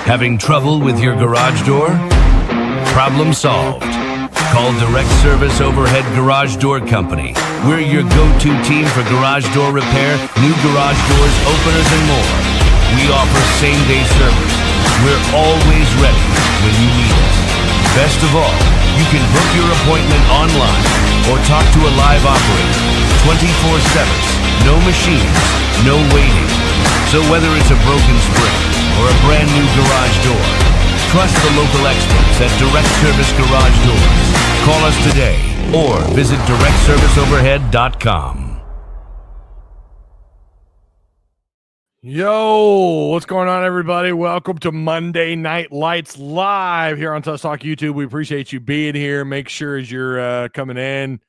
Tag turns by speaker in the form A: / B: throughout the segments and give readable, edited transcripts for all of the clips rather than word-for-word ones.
A: Having trouble with your garage door? Problem solved. Call Direct Service Overhead Garage Door Company. We're your go-to team for garage door repair, new garage doors, openers, and more. We offer same-day service. We're always ready when you need us. Best of all, you can book your appointment online or talk to a live operator 24/7. No machines, no waiting. So whether it's a broken spring or a brand new garage door, trust the local experts at Direct Service Garage Doors. Call us today or visit directserviceoverhead.com.
B: Yo, what's going on, everybody? Welcome to Monday Night Lights live here on Tusk Talk YouTube. We appreciate you being here. Make sure as you're coming in,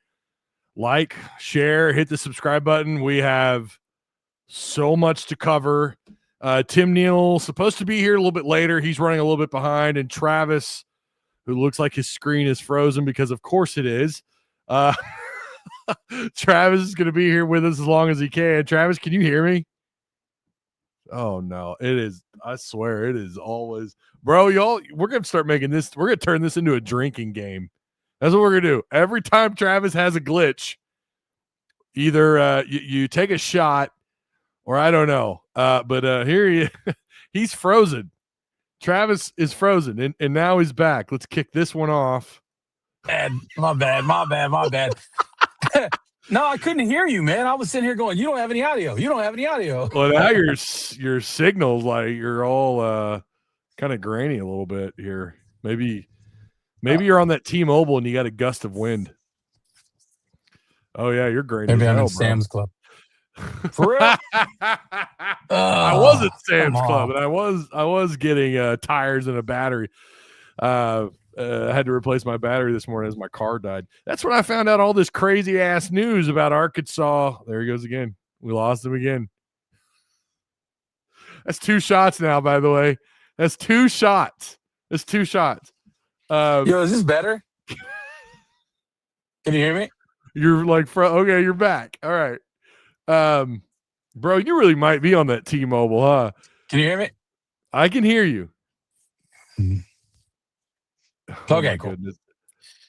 B: like, share, hit the subscribe button. We have so much to cover. Tim Neal supposed to be here a little bit later. He's running a little bit behind, and Travis, who looks like his screen is frozen because of course it is. Travis is going to be here with us as long as he can. Travis, can you hear me? Oh no, it is. I swear it is always, bro. Y'all, we're going to start making this. We're going to turn this into a drinking game. That's what we're going to do. Every time Travis has a glitch, either you take a shot or I don't know. But here he's frozen. Travis is frozen, and now he's back. Let's kick this one off.
C: My bad. No, I couldn't hear you, man. I was sitting here going, you don't have any audio.
B: Well, now your signal's like you're all kind of grainy a little bit here. Maybe you're on that T-Mobile and you got a gust of wind. Oh yeah, you're grainy.
C: Maybe I'm in Sam's Club. For real?
B: I was at Sam's Club, and I was getting tires and a battery. I had to replace my battery this morning as my car died. That's when I found out all this crazy ass news about Arkansas. There he goes again. We lost him again. That's 2 shots now, by the way. That's 2 shots. Yo,
C: is this better? Can you hear me?
B: You're like, okay, you're back. All right. Bro, you really might be on that T-Mobile, huh?
C: Can you hear me?
B: I can hear you.
C: Okay, cool.
B: Goodness.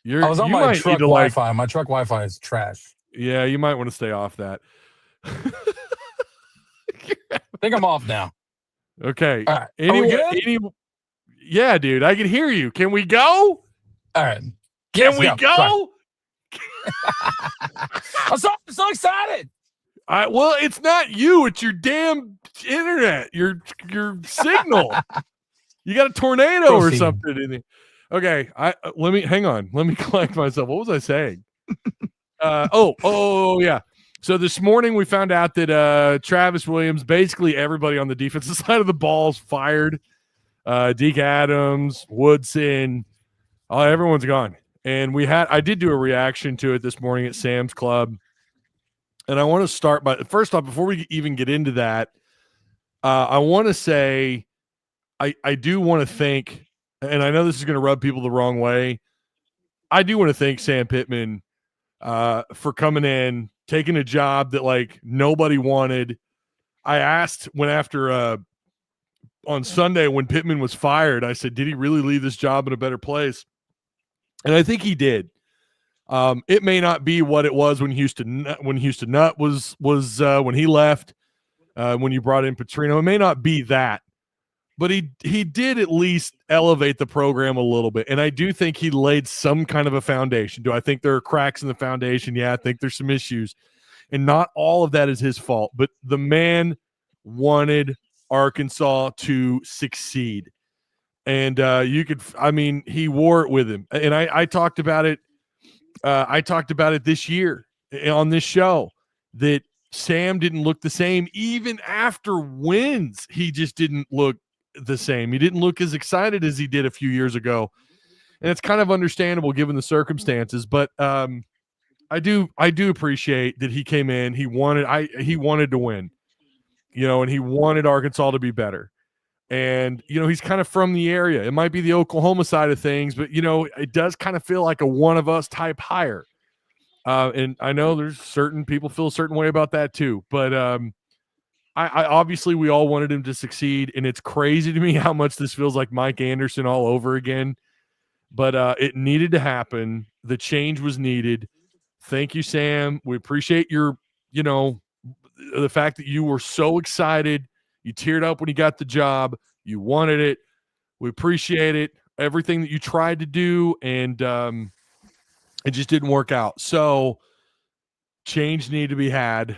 C: I was on my truck Wi-Fi. My truck Wi-Fi is trash.
B: Yeah, you might want to stay off that.
C: I think I'm off now.
B: Okay.
C: All right.
B: Yeah, dude, I can hear you. Can we go?
C: All right.
B: Can we go?
C: I'm so excited.
B: Well, it's not you. It's your damn internet. Your signal. You got a tornado or something in it. Okay, hang on. Let me collect myself. What was I saying? Oh yeah. So this morning we found out that Travis Williams, basically everybody on the defensive side of the ball is fired. Deke Adams, Woodson, everyone's gone. And I did do a reaction to it this morning at Sam's Club. And I want to start by, first off, before we even get into that, I want to say I do want to thank, and I know this is going to rub people the wrong way, I do want to thank Sam Pittman for coming in, taking a job that like nobody wanted. I asked on Sunday when Pittman was fired, I said, did he really leave this job in a better place? And I think he did. It may not be what it was when Houston Nutt was when he left, when you brought in Petrino. It may not be that, but he did at least elevate the program a little bit. And I do think he laid some kind of a foundation. Do I think there are cracks in the foundation? Yeah, I think there's some issues. And not all of that is his fault. But the man wanted Arkansas to succeed. And he wore it with him. And I talked about it. I talked about it this year on this show that Sam didn't look the same. Even after wins, he just didn't look the same. He didn't look as excited as he did a few years ago. And it's kind of understandable given the circumstances. But I do appreciate that he came in. He wanted to win, and he wanted Arkansas to be better. And, he's kind of from the area. It might be the Oklahoma side of things, but, it does kind of feel like a one of us type hire. And I know there's certain people feel a certain way about that too. But I obviously we all wanted him to succeed, and it's crazy to me how much this feels like Mike Anderson all over again. But it needed to happen. The change was needed. Thank you, Sam. We appreciate your, the fact that you were so excited. You teared up when you got the job. You wanted it. We appreciate it. Everything that you tried to do, and it just didn't work out. So change needed to be had.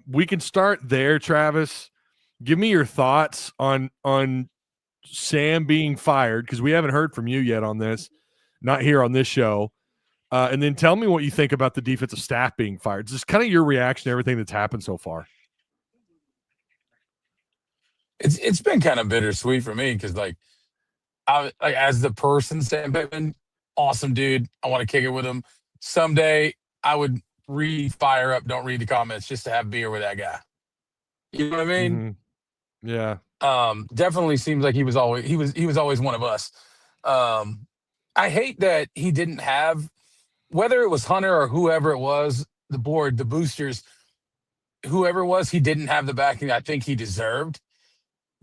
B: We can start there, Travis. Give me your thoughts on Sam being fired, because we haven't heard from you yet on this, not here on this show. And then tell me what you think about the defensive staff being fired. Just kind of your reaction to everything that's happened so far.
C: It's been kind of bittersweet for me because as the person, Sam Pittman, awesome dude. I want to kick it with him. Someday I would fire up, don't read the comments, just to have beer with that guy. You know what I mean?
B: Mm-hmm. Yeah.
C: Definitely seems like he was always one of us. I hate that he didn't have, whether it was Hunter or whoever it was, the board, the boosters, whoever it was, he didn't have the backing I think he deserved.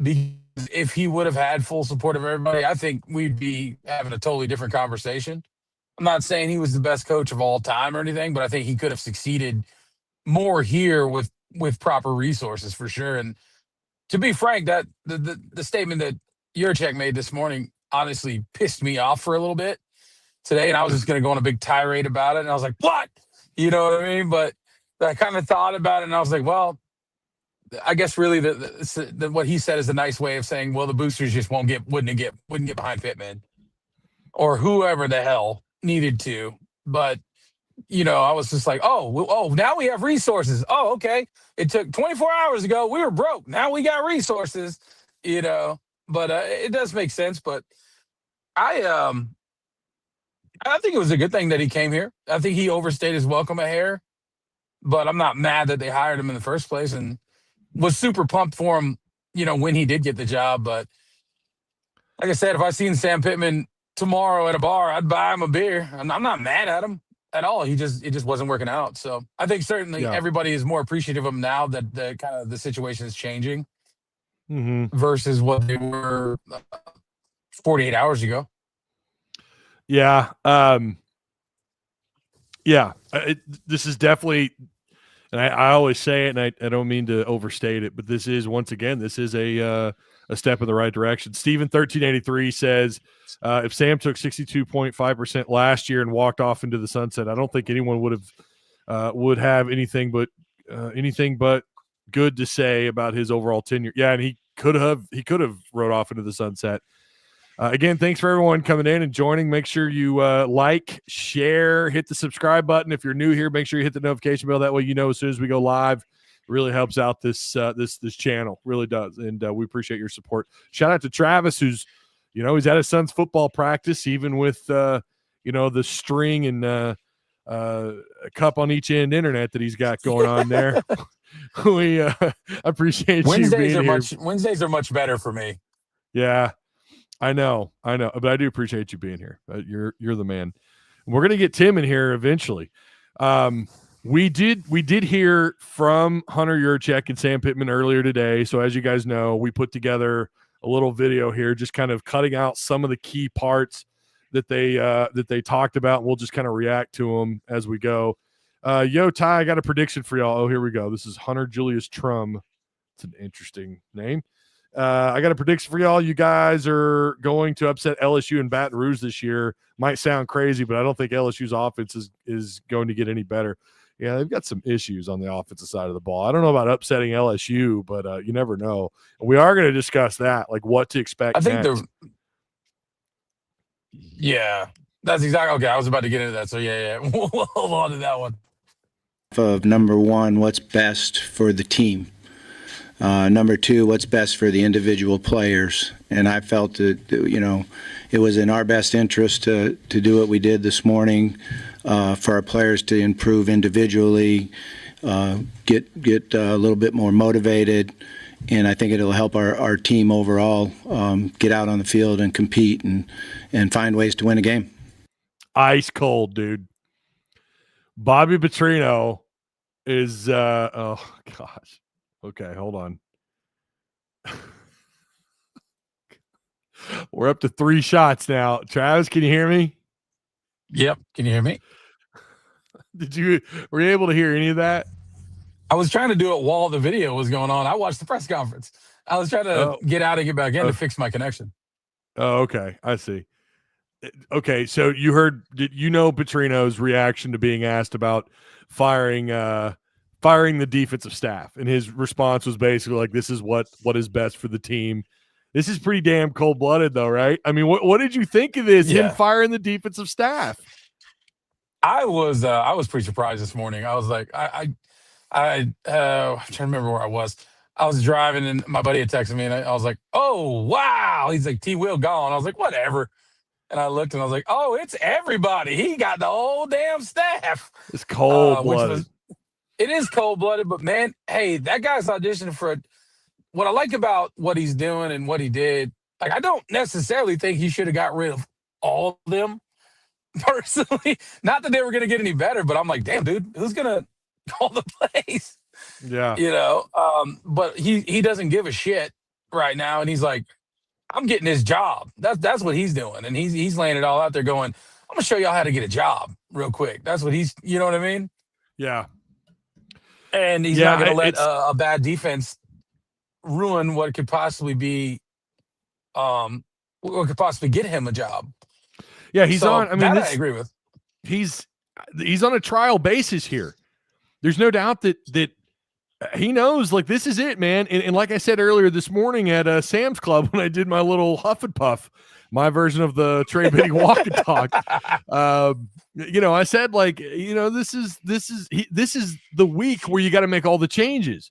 C: Because if he would have had full support of everybody, I think we'd be having a totally different conversation. I'm not saying he was the best coach of all time or anything, but I think he could have succeeded more here with proper resources for sure. And to be frank, that the statement that Yurachek made this morning honestly pissed me off for a little bit today, and I was just going to go on a big tirade about it. And I was like, "What?" You know what I mean? But I kind of thought about it, and I was like, "Well, I guess really what he said is a nice way of saying, well, the boosters just wouldn't get behind Pittman or whoever the hell needed to." But I was just like, oh, now we have resources. Oh, okay. It took 24 hours ago. We were broke. Now we got resources, but it does make sense. But I think it was a good thing that he came here. I think he overstayed his welcome a hair, but I'm not mad that they hired him in the first place, and was super pumped for him, when he did get the job. But like I said, if I seen Sam Pittman tomorrow at a bar, I'd buy him a beer. I'm not mad at him at all. It just wasn't working out. So I think certainly everybody is more appreciative of him now that the situation is changing versus what they were 48 hours ago.
B: Yeah. This is definitely, and I always say it, and I don't mean to overstate it, but this is, once again, a step in the right direction. Steven 1383 says, if Sam took 62.5% last year and walked off into the sunset, I don't think anyone would have anything but good to say about his overall tenure. Yeah, and he could have rode off into the sunset. Again, thanks for everyone coming in and joining. Make sure you like, share, hit the subscribe button. If you're new here, make sure you hit the notification bell. That way as soon as we go live. It really helps out this channel. Really does. And we appreciate your support. Shout out to Travis, who's, he's at his son's football practice, even with, the string and a cup on each end internet that he's got going on there. We appreciate you being here.
C: Wednesdays are much better for me.
B: Yeah. I know, but I do appreciate you being here. You're the man. We're gonna get Tim in here eventually. We did hear from Hunter Yurachek and Sam Pittman earlier today. So as you guys know, we put together a little video here, just kind of cutting out some of the key parts that they talked about. We'll just kind of react to them as we go. Yo, Ty, I got a prediction for y'all. Oh, here we go. This is Hunter Julius Trum. It's an interesting name. I got a prediction for y'all. You guys are going to upset LSU and Baton Rouge this year. Might sound crazy, but I don't think LSU's offense is going to get any better. Yeah, they've got some issues on the offensive side of the ball. I don't know about upsetting LSU, but you never know. We are going to discuss that, like what to expect.
C: I think that's exactly okay. I was about to get into that, so yeah. We'll hold on to that one.
D: Of number one, what's best for the team? Number two, what's best for the individual players? And I felt that, it was in our best interest to do what we did this morning, for our players to improve individually, get a little bit more motivated, and I think it'll help our team overall get out on the field and compete and find ways to win a game.
B: Ice cold, dude. Bobby Petrino is oh gosh. Okay, hold on. We're up to 3 shots now. Travis, can you hear me?
C: Yep. Can you hear me?
B: Were you able to hear any of that?
C: I was trying to do it while the video was going on. I watched the press conference. I was trying to get out and get back in to fix my connection.
B: Oh, okay. I see. Okay, so you heard, Petrino's reaction to being asked about firing the defensive staff, and his response was basically like, "This is what is best for the team." This is pretty damn cold-blooded, though, right? I mean, what did you think of this?
C: Yeah.
B: Him firing the defensive staff?
C: I was pretty surprised this morning. I was like, I'm trying to remember where I was. I was driving, and my buddy had texted me, and I was like, "Oh wow!" He's like, "T. Will gone." I was like, "Whatever." And I looked, and I was like, "Oh, it's everybody. He got the whole damn staff."
B: It's cold-blooded.
C: It is cold-blooded, but man, hey, that guy's auditioning for what I like about what he's doing and what he did. Like, I don't necessarily think he should have got rid of all of them personally. Not that they were going to get any better, but I'm like, damn, dude, who's going to call the plays?
B: Yeah.
C: But he doesn't give a shit right now, and he's like, I'm getting his job. That's what he's doing, and he's laying it all out there going, I'm going to show y'all how to get a job real quick. That's what you know what I mean?
B: Yeah.
C: And he's not going to let a bad defense ruin what could possibly be, what could possibly get him a job.
B: Yeah, he's on. I mean,
C: I agree with.
B: He's on a trial basis here. There's no doubt that he knows, like, this is it, man. And like I said earlier this morning at Sam's Club when I did my little huff and puff, my version of the Trey Biddy walk and talk. I said, like, this is the week where you got to make all the changes.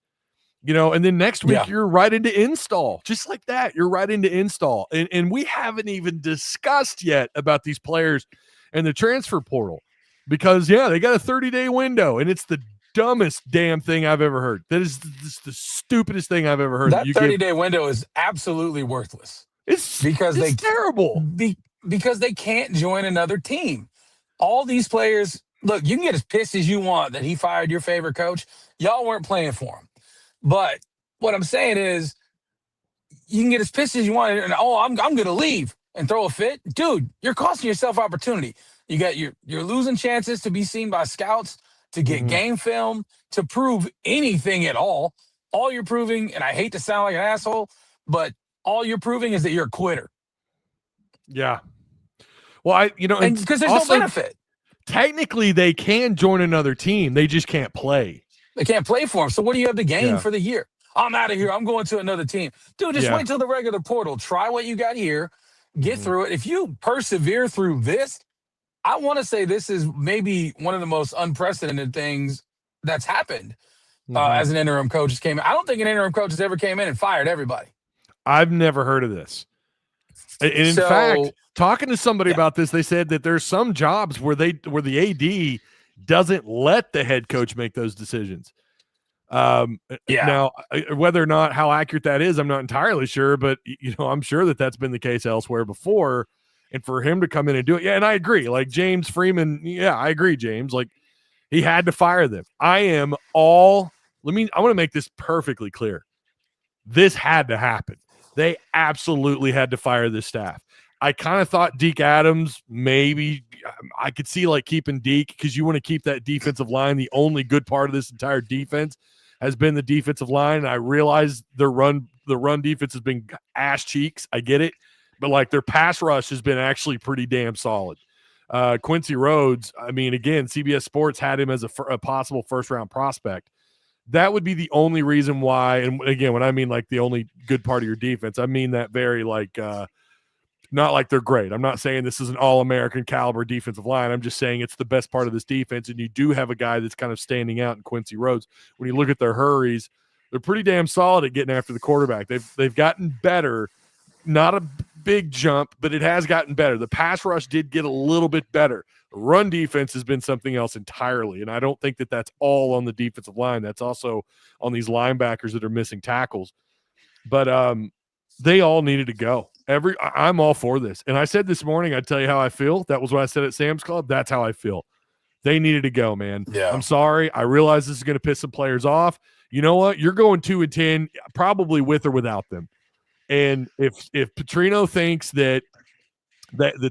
B: And then next week you're right into install, just like that. You're right into install. And we haven't even discussed yet about these players and the transfer portal because, they got a 30-day window, and it's the dumbest damn thing I've ever heard. That is the stupidest thing I've ever heard.
C: That 30-day window is absolutely worthless.
B: It's terrible.
C: Because they can't join another team. All these players, look, you can get as pissed as you want that he fired your favorite coach. Y'all weren't playing for him. But what I'm saying is, you can get as pissed as you want, and I'm going to leave and throw a fit. Dude, you're costing yourself opportunity. You're losing chances to be seen by scouts, to get game film, to prove anything at all. All you're proving, and I hate to sound like an asshole, but all you're proving is that you're a quitter.
B: Yeah. Well,
C: because there's no benefit.
B: Technically, they can join another team. They just can't play.
C: They can't play for him. So what do you have to gain for the year? I'm out of here. I'm going to another team. Dude, just wait till the regular portal. Try what you got here. Get through it. If you persevere through this, I want to say this is maybe one of the most unprecedented things that's happened as an interim coach came in. I don't think an interim coach has ever came in and fired everybody.
B: I've never heard of this. And in fact, talking to somebody about this, they said that there's some jobs where the AD doesn't let the head coach make those decisions. Now, whether or not how accurate that is, I'm not entirely sure, but I'm sure that that's been the case elsewhere before. And for him to come in and do it, and I agree. Like James Freeman, I agree, James. Like he had to fire them. I want to make this perfectly clear. This had to happen. They absolutely had to fire this staff. I kind of thought Deke Adams, maybe I could see like keeping Deke because you want to keep that defensive line. The only good part of this entire defense has been the defensive line. And I realize the run defense has been ass cheeks. I get it. But like their pass rush has been actually pretty damn solid. Quincy Rhodes, I mean, again, CBS Sports had him as a possible first-round prospect. That would be the only reason why. And again, when I mean like the only good part of your defense, I mean that very like not like they're great. I'm not saying this is an all-American caliber defensive line. I'm just saying it's the best part of this defense, and you do have a guy that's kind of standing out in Quincy Rhodes. When you look at their hurries, they're pretty damn solid at getting after the quarterback. They've gotten better. Not a big jump, but it has gotten better. The pass rush did get a little bit better. The run defense has been something else entirely, and I don't think that that's all on the defensive line. That's also on these linebackers that are missing tackles. But they all needed to go. I'm all for this. And I said this morning, I'd tell you how I feel. That was what I said at Sam's Club. That's how I feel. They needed to go, man.
C: Yeah.
B: I'm sorry. I realize this is going to piss some players off. you know what? You're going 2-10, probably with or without them. And if Petrino thinks that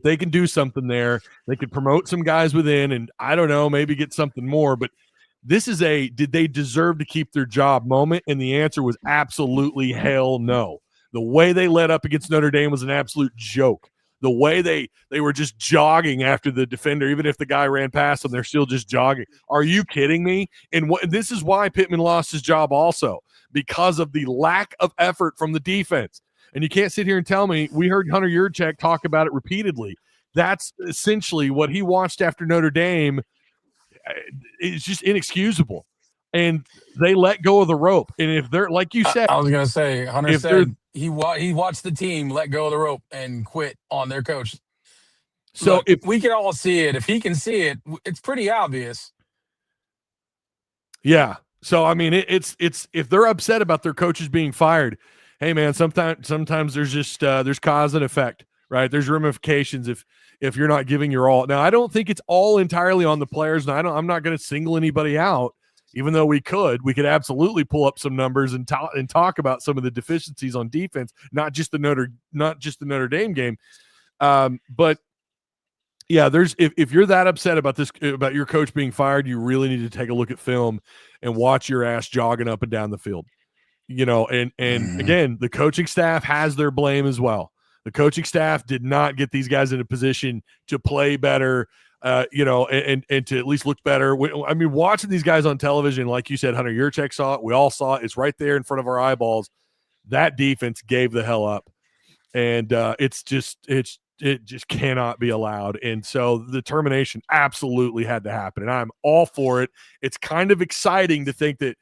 B: they can do something there, they could promote some guys within, and I don't know, maybe get something more. But this is did they deserve to keep their job moment? And the answer was absolutely hell no. The way they led up against Notre Dame was an absolute joke. The way they were just jogging after the defender, even if the guy ran past them, they're still just jogging. Are you kidding me? And this is why Pittman lost his job also, because of the lack of effort from the defense. And you can't sit here and tell me, we heard Hunter Yurachek talk about it repeatedly. That's essentially what he watched after Notre Dame. It's just inexcusable. And they let go of the rope. And if they're, like you said,
C: I was going to say, Hunter said he watched the team let go of the rope and quit on their coach. So look, if we can all see it, if he can see it, it's pretty obvious.
B: Yeah. So, I mean, it's if they're upset about their coaches being fired, hey man, sometimes there's just there's cause and effect, right? There's ramifications if you're not giving your all. Now, I don't think it's all entirely on the players. And I'm not going to single anybody out, even though we could absolutely pull up some numbers and talk about some of the deficiencies on defense, not just the Notre Dame game. But yeah, if you're that upset about your coach being fired, you really need to take a look at film and watch your ass jogging up and down the field. You know, and again, the coaching staff has their blame as well. The coaching staff did not get these guys in a position to play better, you know, and to at least look better. I mean, watching these guys on television, like you said, Hunter Yurachek saw it. We all saw it. It's right there in front of our eyeballs. That defense gave the hell up, and it just cannot be allowed. And so the termination absolutely had to happen, and I'm all for it. It's kind of exciting to think that,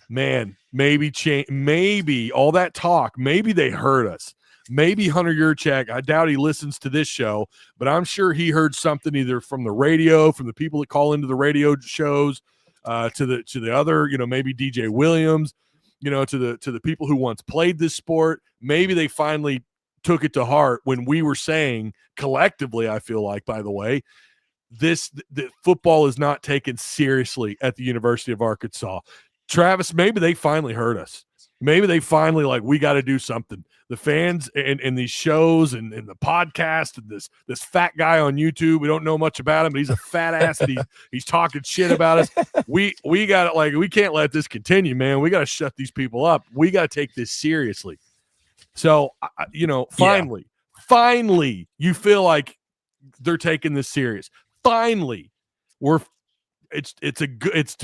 B: man, maybe all that talk, maybe they heard us. Maybe Hunter Yurachek, I doubt he listens to this show, but I'm sure he heard something either from the radio, from the people that call into the radio shows, to the other, you know, maybe DJ Williams, you know, to the people who once played this sport. Maybe they finally took it to heart when we were saying collectively, I feel like, by the way, that football is not taken seriously at the University of Arkansas. Travis, maybe they finally heard us. Maybe they finally we got to do something. The fans and these shows and the podcast and this fat guy on YouTube. We don't know much about him, but he's a fat ass and he's talking shit about us. We got it. We can't let this continue, man. We got to shut these people up. We got to take this seriously. So, you know, finally, you feel like they're taking this serious. Finally, to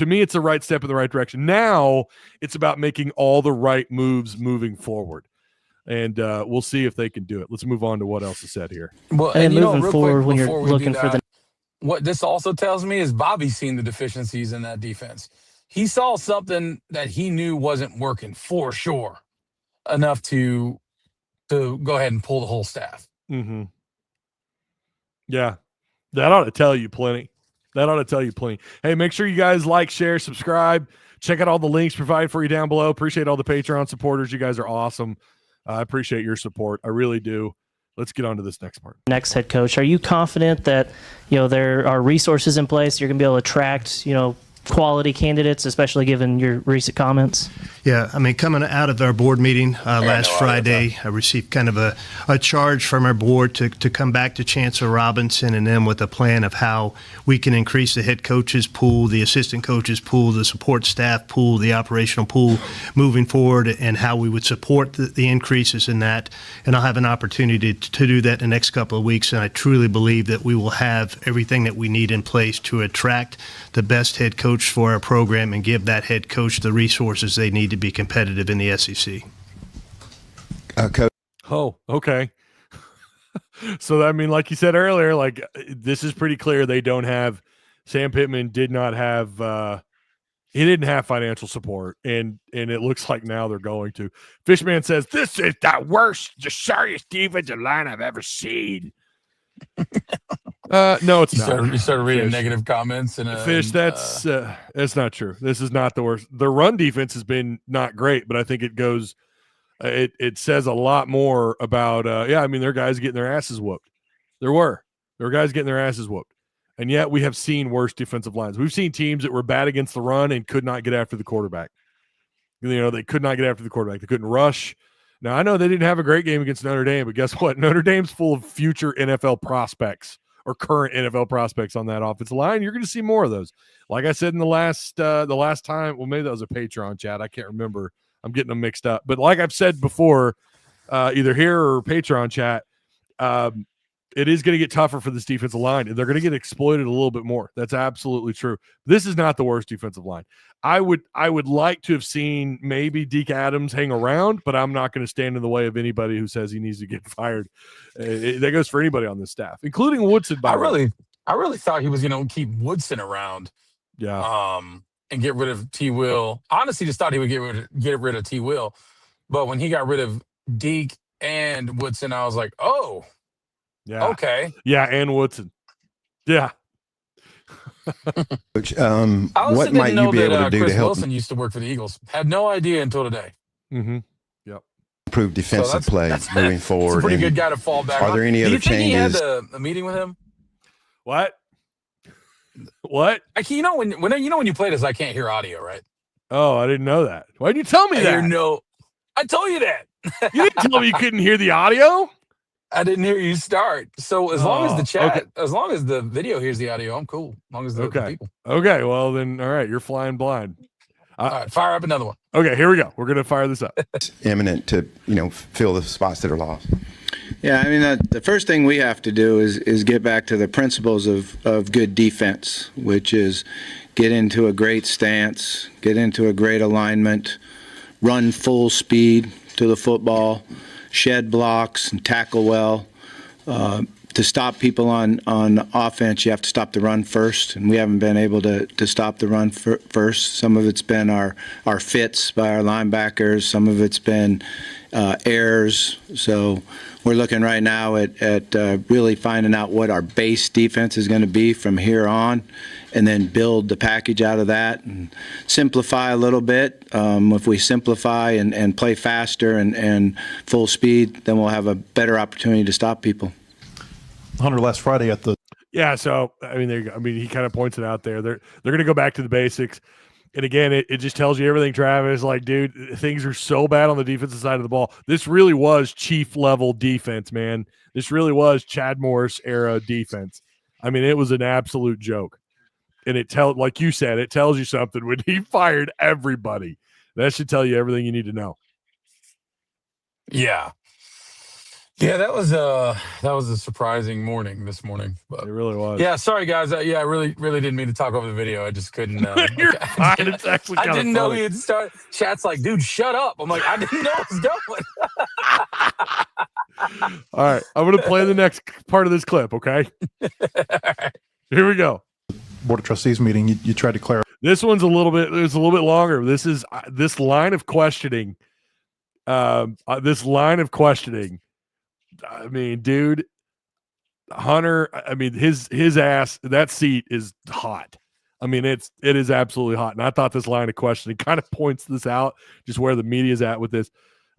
B: me, it's the right step in the right direction. Now it's about making all the right moves moving forward. And we'll see if they can do it. Let's move on to what else is said here.
E: Well, and moving forward, when you're looking for the.
C: What this also tells me is Bobby's seen the deficiencies in that defense. He saw something that he knew wasn't working for sure enough to go ahead and pull the whole staff.
B: Mm-hmm. Yeah, that ought to tell you plenty. Hey, make sure you guys like, share, subscribe. Check out all the links provided for you down below. Appreciate all the Patreon supporters. You guys are awesome. I appreciate your support. I really do. Let's get on to this next part.
E: Next head coach, are you confident that, you know, there are resources in place, you're going to be able to attract, you know, quality candidates, especially given your recent comments?
F: Yeah, I mean, coming out of our board meeting last Friday, I received kind of a charge from our board to come back to Chancellor Robinson and them with a plan of how we can increase the head coaches pool, the assistant coaches pool, the support staff pool, the operational pool moving forward, and how we would support the increases in that. And I'll have an opportunity to do that in the next couple of weeks, and I truly believe that we will have everything that we need in place to attract the best head coach for our program and give that head coach the resources they need to be competitive in the SEC.
B: Oh, okay. So, I mean, like you said earlier, this is pretty clear they don't have – Sam Pittman did not have he didn't have financial support, and it looks like now they're going to. Fishman says, this is the worst, the sorriest defensive line I've ever seen. No, it's not.
C: You started reading negative comments and
B: Fish. That's not true. This is not the worst. The run defense has been not great, but I think it goes. It says a lot more about. I mean, their guys getting their asses whooped. There were guys getting their asses whooped, and yet we have seen worse defensive lines. We've seen teams that were bad against the run and could not get after the quarterback. They could not get after the quarterback. They couldn't rush. Now, I know they didn't have a great game against Notre Dame, but guess what? Notre Dame's full of future NFL prospects or current NFL prospects on that offensive line. You're going to see more of those. Like I said in the last time, well, maybe that was a Patreon chat. I can't remember. I'm getting them mixed up. But like I've said before, either here or Patreon chat, it is going to get tougher for this defensive line, and they're going to get exploited a little bit more. That's absolutely true. This is not the worst defensive line. I would like to have seen maybe Deke Adams hang around, but I'm not going to stand in the way of anybody who says he needs to get fired. That goes for anybody on this staff, including Woodson.
C: I really thought he was going to keep Woodson around.
B: Yeah.
C: And get rid of T. Will. Honestly, just thought he would get rid of T. Will, but when he got rid of Deke and Woodson, I was like, oh,
B: yeah,
C: okay,
B: yeah, and Woodson, yeah.
G: Coach, what might you be able to do
C: Chris
G: to help
C: Wilson used to work for the Eagles. Had no idea until today.
B: Mm-hmm. Yep.
G: improve defensive play moving forward?
C: That's a pretty good guy to fall back on.
G: Are there any other changes?
C: Do you think he had a meeting with him?
B: What?
C: When you play this, I can't hear audio, right?
B: Oh, I didn't know that. Why didn't you tell me that?
C: I told you that.
B: You didn't tell me you couldn't hear the audio?
C: I didn't hear you start. So as long as the chat, as long as the video hears the audio, I'm cool. As long as the people.
B: Okay, well then, all right, you're flying blind.
C: All right, fire up another one.
B: Okay, here we go. We're going to fire this up.
G: Imminent to, fill the spots that are lost.
D: Yeah, I mean, the first thing we have to do is get back to the principles of good defense, which is get into a great stance, get into a great alignment, run full speed to the football, shed blocks, and tackle well. To stop people on offense, you have to stop the run first, and we haven't been able to stop the run first. Some of it's been our fits by our linebackers. Some of it's been errors. So we're looking right now at really finding out what our base defense is going to be from here on, and then build the package out of that and simplify a little bit. If we simplify and play faster and full speed, then we'll have a better opportunity to stop people.
H: Hunter, last Friday at the
B: so I mean, there you go. I mean, he kind of points it out there. They're going to go back to the basics, and again, it just tells you everything. Travis, like, dude, things are so bad on the defensive side of the ball. This really was chief level defense, man. This really was Chad Morris era defense. I mean, it was an absolute joke, and like you said, it tells you something when he fired everybody. That should tell you everything you need to know.
C: Yeah. Yeah, that was a surprising morning this morning. But
B: it really was.
C: Yeah, sorry guys. I really didn't mean to talk over the video. I just couldn't.
B: You're fine. It's actually
C: I didn't know he had started. Chat's like, dude, shut up. I'm like, I didn't know it was going.
B: All right, I'm gonna play the next part of this clip. Okay. Here we go.
H: Board of Trustees meeting. You tried to clarify.
B: This one's a little bit longer. This is this line of questioning. I mean, dude, Hunter, I mean, his ass, that seat is hot. I mean, it is absolutely hot. And I thought this line of questioning kind of points this out, just where the media's at with this.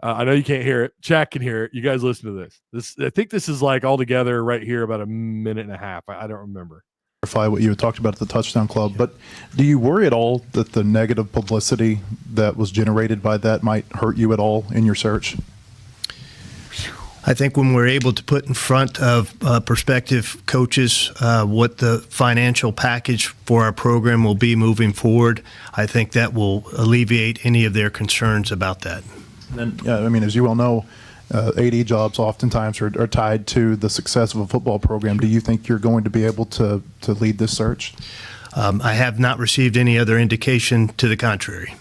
B: I know you can't hear it. Chat can hear it. You guys listen to this. I think this is like all together right here about a minute and a half. I don't remember.
H: What you had talked about at the Touchdown Club, but do you worry at all that the negative publicity that was generated by that might hurt you at all in your search?
F: I think when we're able to put in front of prospective coaches what the financial package for our program will be moving forward, I think that will alleviate any of their concerns about that.
H: And I mean, as you well know, AD jobs oftentimes are tied to the success of a football program. Do you think you're going to be able to lead this search?
F: I have not received any other indication to the contrary.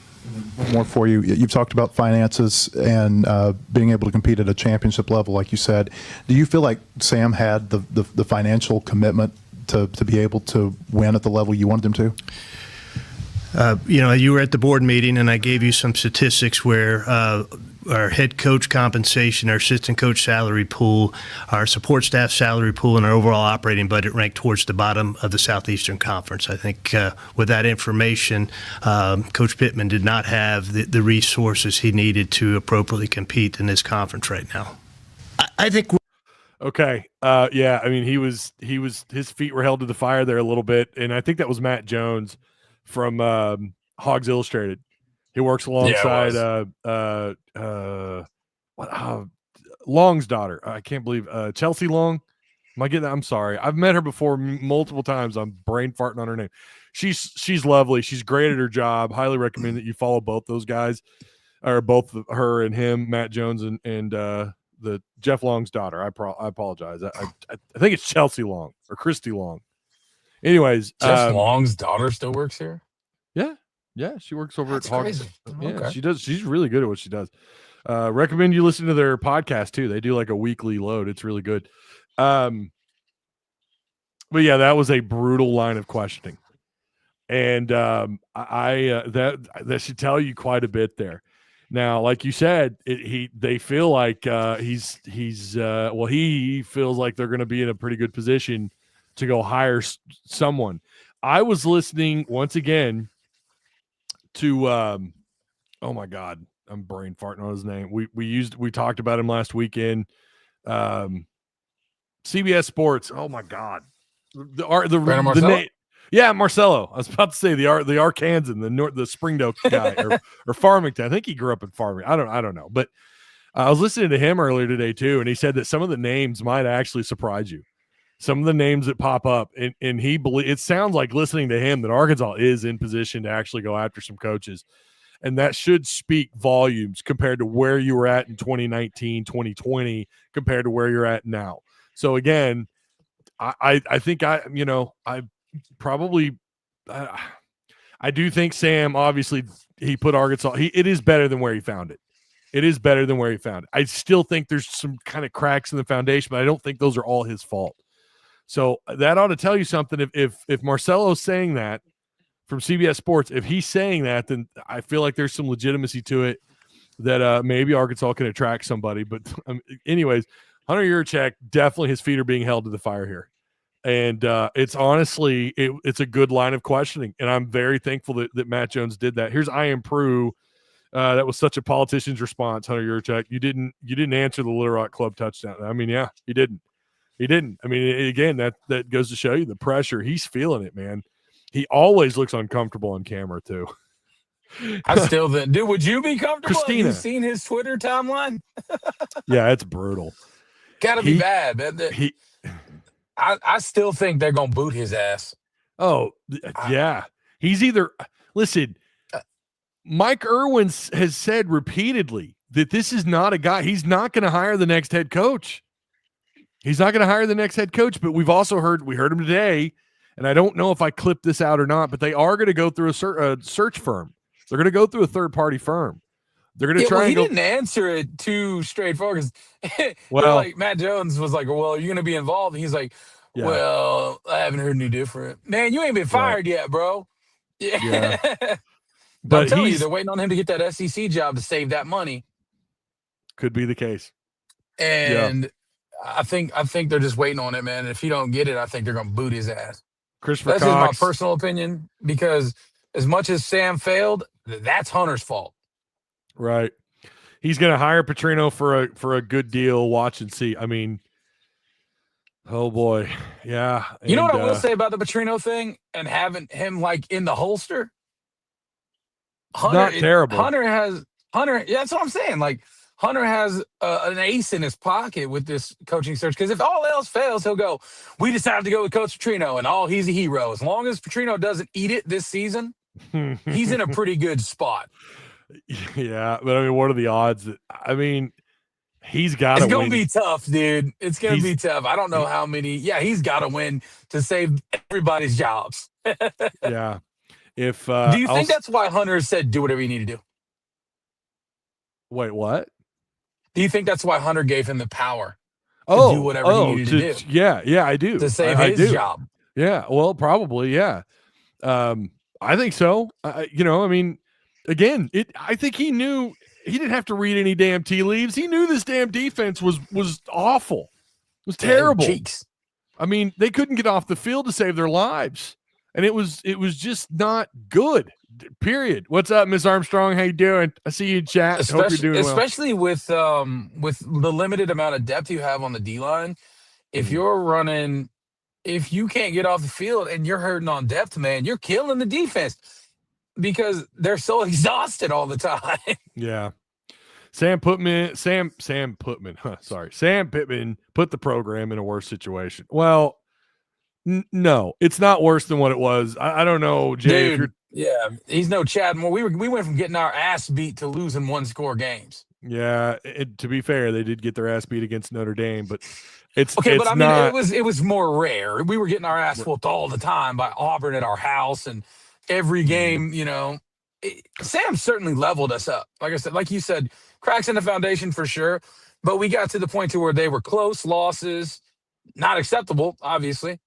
H: One more for you. You've talked about finances and being able to compete at a championship level, like you said. Do you feel like Sam had the financial commitment to be able to win at the level you wanted him to?
F: You were at the board meeting, and I gave you some statistics where our head coach compensation, our assistant coach salary pool, our support staff salary pool, and our overall operating budget ranked towards the bottom of the Southeastern Conference. I think with that information, Coach Pittman did not have the resources he needed to appropriately compete in this conference right now. I think.
B: Okay. Yeah. I mean, his feet were held to the fire there a little bit, and I think that was Matt Jones from Hogs Illustrated. He works alongside Long's daughter. I can't believe Chelsea Long. Am I getting that? I'm sorry. I've met her before multiple times. I'm brain farting on her name. She's lovely. She's great at her job. Highly recommend that you follow both those guys, or both her and him, Matt Jones and the Jeff Long's daughter. I apologize. I think it's Chelsea Long or Christy Long. Anyways,
C: Jeff Long's daughter still works here.
B: Yeah, she works over
C: That's
B: at Hawks.
C: crazy.
B: Yeah,
C: Okay.
B: she does. She's really good at what she does. Recommend you listen to their podcast too. They do like a weekly load. It's really good. But yeah, that was a brutal line of questioning, and that should tell you quite a bit there. Now, like you said, they feel like he feels like they're going to be in a pretty good position to go hire someone. I was listening once again to oh my God, I'm brain farting on his name. We talked about him last weekend. CBS Sports. Oh my God, the name. Yeah, Marcelo. I was about to say the Arkansan, the Springdale guy or Farmington. I think he grew up in Farmington. I don't know, but I was listening to him earlier today too, and he said that some of the names might actually surprise you. Some of the names that pop up, and it sounds like listening to him that Arkansas is in position to actually go after some coaches, and that should speak volumes compared to where you were at in 2019, 2020, compared to where you're at now. So again, I think I do think Sam, obviously he put Arkansas. It is better than where he found it. It is better than where he found it. I still think there's some kind of cracks in the foundation, but I don't think those are all his fault. So that ought to tell you something. If Marcelo's saying that from CBS Sports, if he's saying that, then I feel like there's some legitimacy to it that maybe Arkansas can attract somebody. But anyways, Hunter Yurachek, definitely his feet are being held to the fire here. And it's honestly, it's a good line of questioning. And I'm very thankful that Matt Jones did that. Here's I Am Prue. That was such a politician's response, Hunter Yurachek. You didn't answer the Little Rock Club touchdown. I mean, yeah, he didn't. He didn't. I mean, again, that goes to show you the pressure. He's feeling it, man. He always looks uncomfortable on camera, too.
C: I still think, dude, would you be comfortable?
B: Christina.
C: Have you seen his Twitter timeline?
B: Yeah, it's brutal.
C: Gotta be bad. I still think they're going to boot his ass.
B: Oh, yeah. He's either – listen, Mike Irwin has said repeatedly that this is not a guy – he's not going to hire the next head coach. He's not going to hire the next head coach, but we've also heard him today, and I don't know if I clipped this out or not, but they are going to go through a search firm. They're going to go through a third-party firm. They're going to try. Well,
C: he didn't answer it too straightforward.
B: Well,
C: like Matt Jones was like, "Well, are you going to be involved?" And he's like,
B: yeah.
C: "Well, I haven't heard any different." Man, you ain't been fired yet, bro. Yeah. But I'm telling you, they're waiting on him to get that SEC job to save that money.
B: Could be the case.
C: And I think they're just waiting on it, man. And if he don't get it, I think they're going to boot his ass.
B: Christopher
C: That's
B: Cox.
C: just my personal opinion, because as much as Sam failed, that's Hunter's fault.
B: Right. He's going to hire Petrino for a good deal. Watch and see. I mean, oh boy. Yeah.
C: You know what I will say about the Petrino thing and having him like in the holster?
B: Not terrible.
C: Hunter. Yeah, that's what I'm saying. Like Hunter has an ace in his pocket with this coaching search, because if all else fails, he'll go, we decided to go with Coach Petrino, and he's a hero. As long as Petrino doesn't eat it this season, he's in a pretty good spot.
B: Yeah, but I mean, what are the odds that he's got to win.
C: It's going to be tough, dude. It's going to be tough. I don't know how many. Yeah, he's got to win to save everybody's jobs.
B: Yeah. Do
C: you think that's why Hunter said do whatever you need to do?
B: Wait, what?
C: Do you think that's why Hunter gave him the power to do whatever he needed to do?
B: Yeah, I do.
C: To save his job.
B: Yeah, well, probably, yeah. I think so. Again, I think he knew he didn't have to read any damn tea leaves. He knew this damn defense was awful. It was terrible.
C: Cheeks.
B: I mean, they couldn't get off the field to save their lives. And it was just not good. Period. What's up, Miss Armstrong? How you doing? I see you in chat. Hope you're doing well.
C: Especially with the limited amount of depth you have on the D-line. If you can't get off the field and you're hurting on depth, man, you're killing the defense. because they're so exhausted all the time.
B: Yeah. Sam Pittman put the program in a worse situation. Well, no, it's not worse than what it was. I don't know, Jay.
C: Dude, yeah, he's no Chad Moore. We went from getting our ass beat to losing 1-score games.
B: Yeah, to be fair, they did get their ass beat against Notre Dame, but it's
C: okay. But I mean,
B: not,
C: it was more rare. We were getting our ass whooped all the time by Auburn at our house, and every game, Sam certainly leveled us up. Like I said, like you said, cracks in the foundation for sure. But we got to the point to where they were close losses, not acceptable, obviously.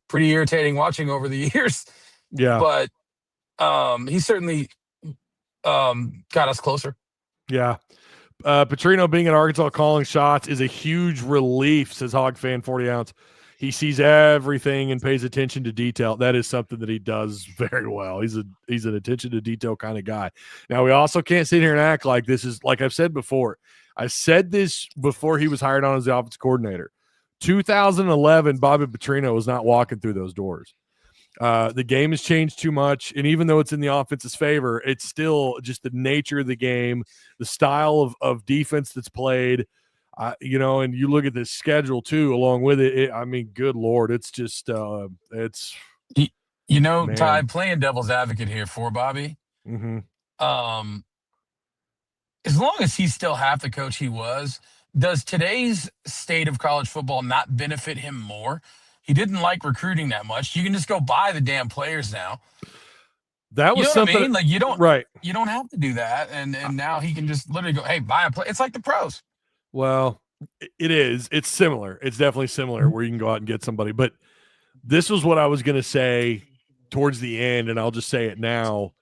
C: Pretty irritating watching over the years.
B: Yeah,
C: but he certainly got us closer.
B: Yeah. Petrino being at Arkansas calling shots is a huge relief, says Hog Fan 40 ounce. He sees everything and pays attention to detail. That is something that he does very well. He's an attention to detail kind of guy. Now, we also can't sit here and act like this is, like I've said before. I said this before he was hired on as the offensive coordinator. 2011, Bobby Petrino was not walking through those doors. The game has changed too much, and even though it's in the offense's favor, it's still just the nature of the game, the style of defense that's played, and you look at this schedule too along with it. I mean, good Lord, it's just it's
C: Ty, playing devil's advocate here for Bobby.
B: Mm-hmm.
C: As long as he's still half the coach he was, does today's state of college football not benefit him more? He didn't like recruiting that much. You can just go buy the damn players now.
B: That was something.
C: What I mean? Like you don't have to do that, and now he can just literally go, hey, buy a play. It's like the pros.
B: Well, it is. It's similar. It's definitely similar where you can go out and get somebody. But this was what I was going to say towards the end, and I'll just say it now.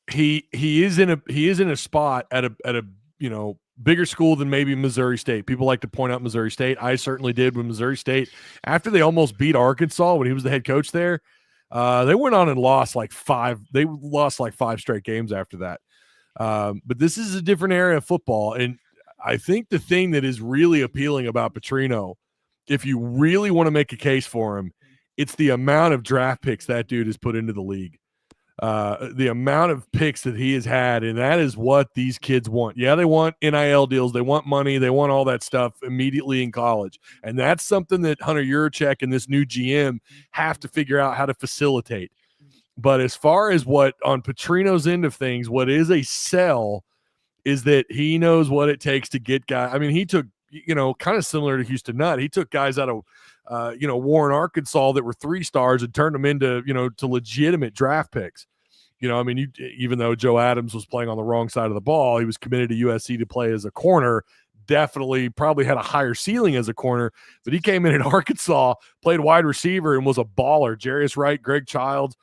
B: He is in a spot at a bigger school than maybe Missouri State. People like to point out Missouri State. I certainly did when Missouri State, after they almost beat Arkansas when he was the head coach there, they went on and lost like 5 straight games after that. But this is a different area of football. And I think the thing that is really appealing about Petrino, if you really want to make a case for him, it's the amount of draft picks that dude has put into the league. The amount of picks that he has had, and that is what these kids want. Yeah, they want NIL deals, they want money, they want all that stuff immediately in college, and that's something that Hunter Yurachek and this new GM have to figure out how to facilitate. But as far as what on Petrino's end of things, what is a sell is that he knows what it takes to get guys. I mean, he took, kind of similar to Houston Nutt, he took guys out of Warren, Arkansas that were 3 stars and turned them into, to legitimate draft picks. Even though Joe Adams was playing on the wrong side of the ball, he was committed to USC to play as a corner, definitely probably had a higher ceiling as a corner, but he came in at Arkansas, played wide receiver and was a baller. Jarius Wright, Greg Childs,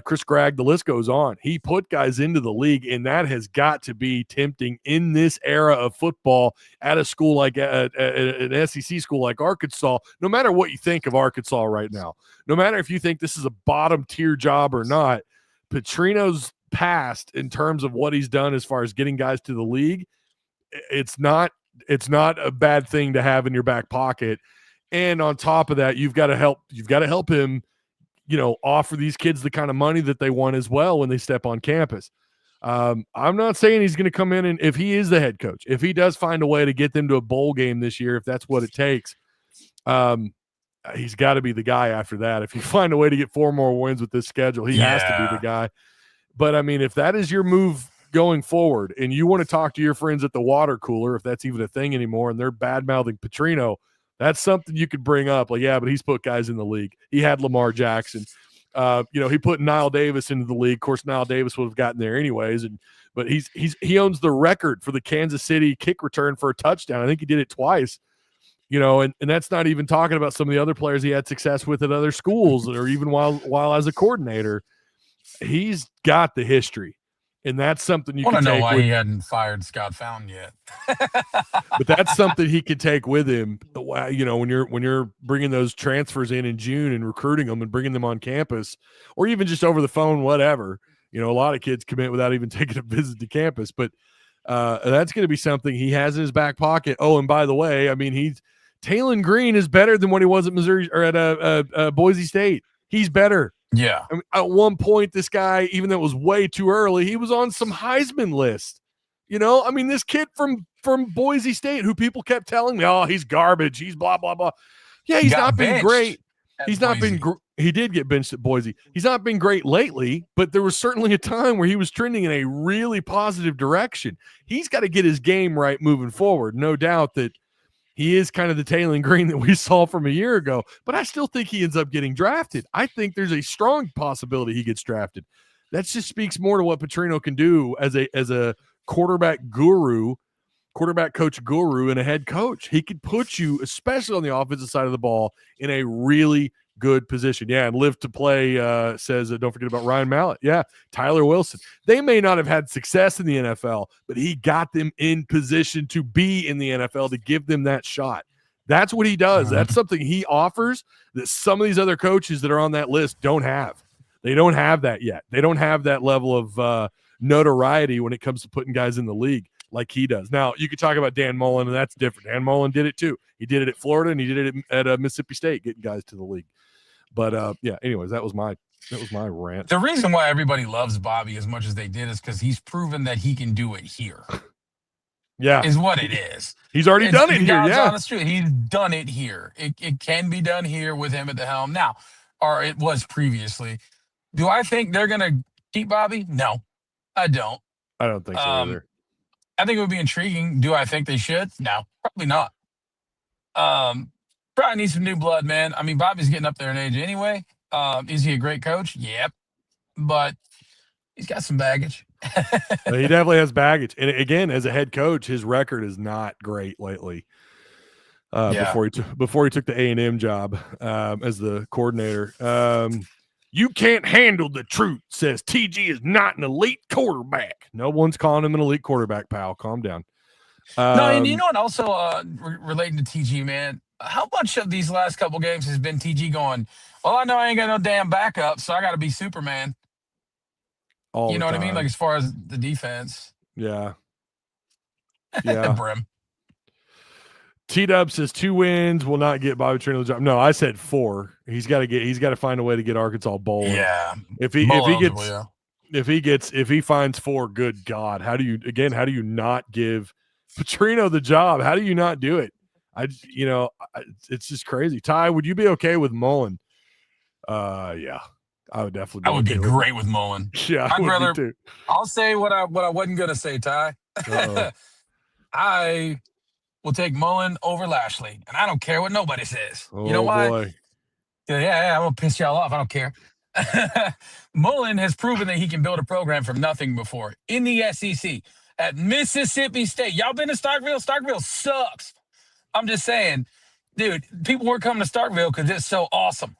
B: Chris Gregg, the list goes on. He put guys into the league, and that has got to be tempting in this era of football at a school like an SEC school like Arkansas, no matter what you think of Arkansas right now, no matter if you think this is a bottom tier job or not. Petrino's past in terms of what he's done as far as getting guys to the league, it's not a bad thing to have in your back pocket. And on top of that, you've got to help him, offer these kids the kind of money that they want as well when they step on campus. I'm not saying he's going to come in, and if he is the head coach, if he does find a way to get them to a bowl game this year, if that's what it takes, he's got to be the guy after that. If you find a way to get 4 more wins with this schedule, he has to be the guy. But I mean, if that is your move going forward and you want to talk to your friends at the water cooler, if that's even a thing anymore, and they're bad-mouthing Petrino, that's something you could bring up. Like, yeah, but he's put guys in the league. He had Lamar Jackson. He put Nile Davis into the league. Of course, Nile Davis would have gotten there anyways. But he owns the record for the Kansas City kick return for a touchdown. I think he did it twice. And that's not even talking about some of the other players he had success with at other schools, or even while as a coordinator. He's got the history. And that's something you can take. I
C: don't know why he hadn't fired Scott Fountain yet.
B: But that's something he could take with him. When you're bringing those transfers in June and recruiting them and bringing them on campus, or even just over the phone, whatever. A lot of kids commit without even taking a visit to campus. But that's going to be something he has in his back pocket. Oh, and by the way, I mean, Talon Green is better than what he was at Missouri or at Boise State. He's better.
C: Yeah.
B: I mean, at one point, this guy, even though it was way too early, he was on some Heisman list. I mean, this kid from Boise State, who people kept telling me, oh, he's garbage, he's blah blah blah. Yeah, he's not been great. He's not been. He did get benched at Boise. He's not been great lately, but there was certainly a time where he was trending in a really positive direction. He's got to get his game right moving forward. No doubt that he is kind of the Taylen Green that we saw from a year ago, but I still think he ends up getting drafted. I think there's a strong possibility he gets drafted. That just speaks more to what Petrino can do as a quarterback coach guru, and a head coach. He could put you, especially on the offensive side of the ball, in a really good position. Yeah, and Live to Play says, don't forget about Ryan Mallett. Yeah, Tyler Wilson. They may not have had success in the NFL, but he got them in position to be in the NFL, to give them that shot. That's what he does. That's something he offers that some of these other coaches that are on that list don't have. They don't have that yet. They don't have that level of notoriety when it comes to putting guys in the league like he does. Now, you could talk about Dan Mullen, and that's different. Dan Mullen did it too. He did it at Florida, and he did it at Mississippi State, getting guys to the league. But yeah, anyways, that was my rant.
C: The reason why everybody loves Bobby as much as they did is because he's proven that he can do it here.
B: Yeah,
C: is what it is.
B: He's already done it here. Yeah,
C: honest truth. He's done it here. It can be done here with him at the helm now, or it was previously. Do I think they're gonna keep Bobby? No, I don't.
B: I don't think so either.
C: I think it would be intriguing. Do I think they should? No, probably not. Probably need some new blood, man. I mean, Bobby's getting up there in age anyway. Is he a great coach? Yep. But he's got some baggage.
B: He definitely has baggage. And again, as a head coach, his record is not great lately. Before he took the A&M job as the coordinator. You can't handle the truth, says TG is not an elite quarterback. No one's calling him an elite quarterback, pal. Calm down.
C: No, and you know what? Also, relating to TG, man, how much of these last couple games has been TG going, well, I know I ain't got no damn backup, so I got to be Superman. You know what I mean? Like, as far as the defense.
B: Yeah. Yeah.
C: Brim.
B: T-Dub says 2 wins will not get Bobby Petrino the job. No, I said 4. He's got to find a way to get Arkansas bowling.
C: Yeah.
B: If he finds 4, good God, how do you not give Petrino the job? How do you not do it? It's just crazy. Ty, would you be okay with Mullen? Yeah, I would definitely.
C: I would be great with Mullen.
B: Yeah,
C: I'd rather. Too. I'll say what I wasn't gonna say, Ty. I will take Mullen over Lashley, and I don't care what nobody says. You know why?
B: Boy.
C: Yeah, I'm gonna piss y'all off. I don't care. Mullen has proven that he can build a program from nothing before in the SEC at Mississippi State. Y'all been to Starkville? Starkville sucks. I'm just saying, dude, people weren't coming to Starkville because it's so awesome.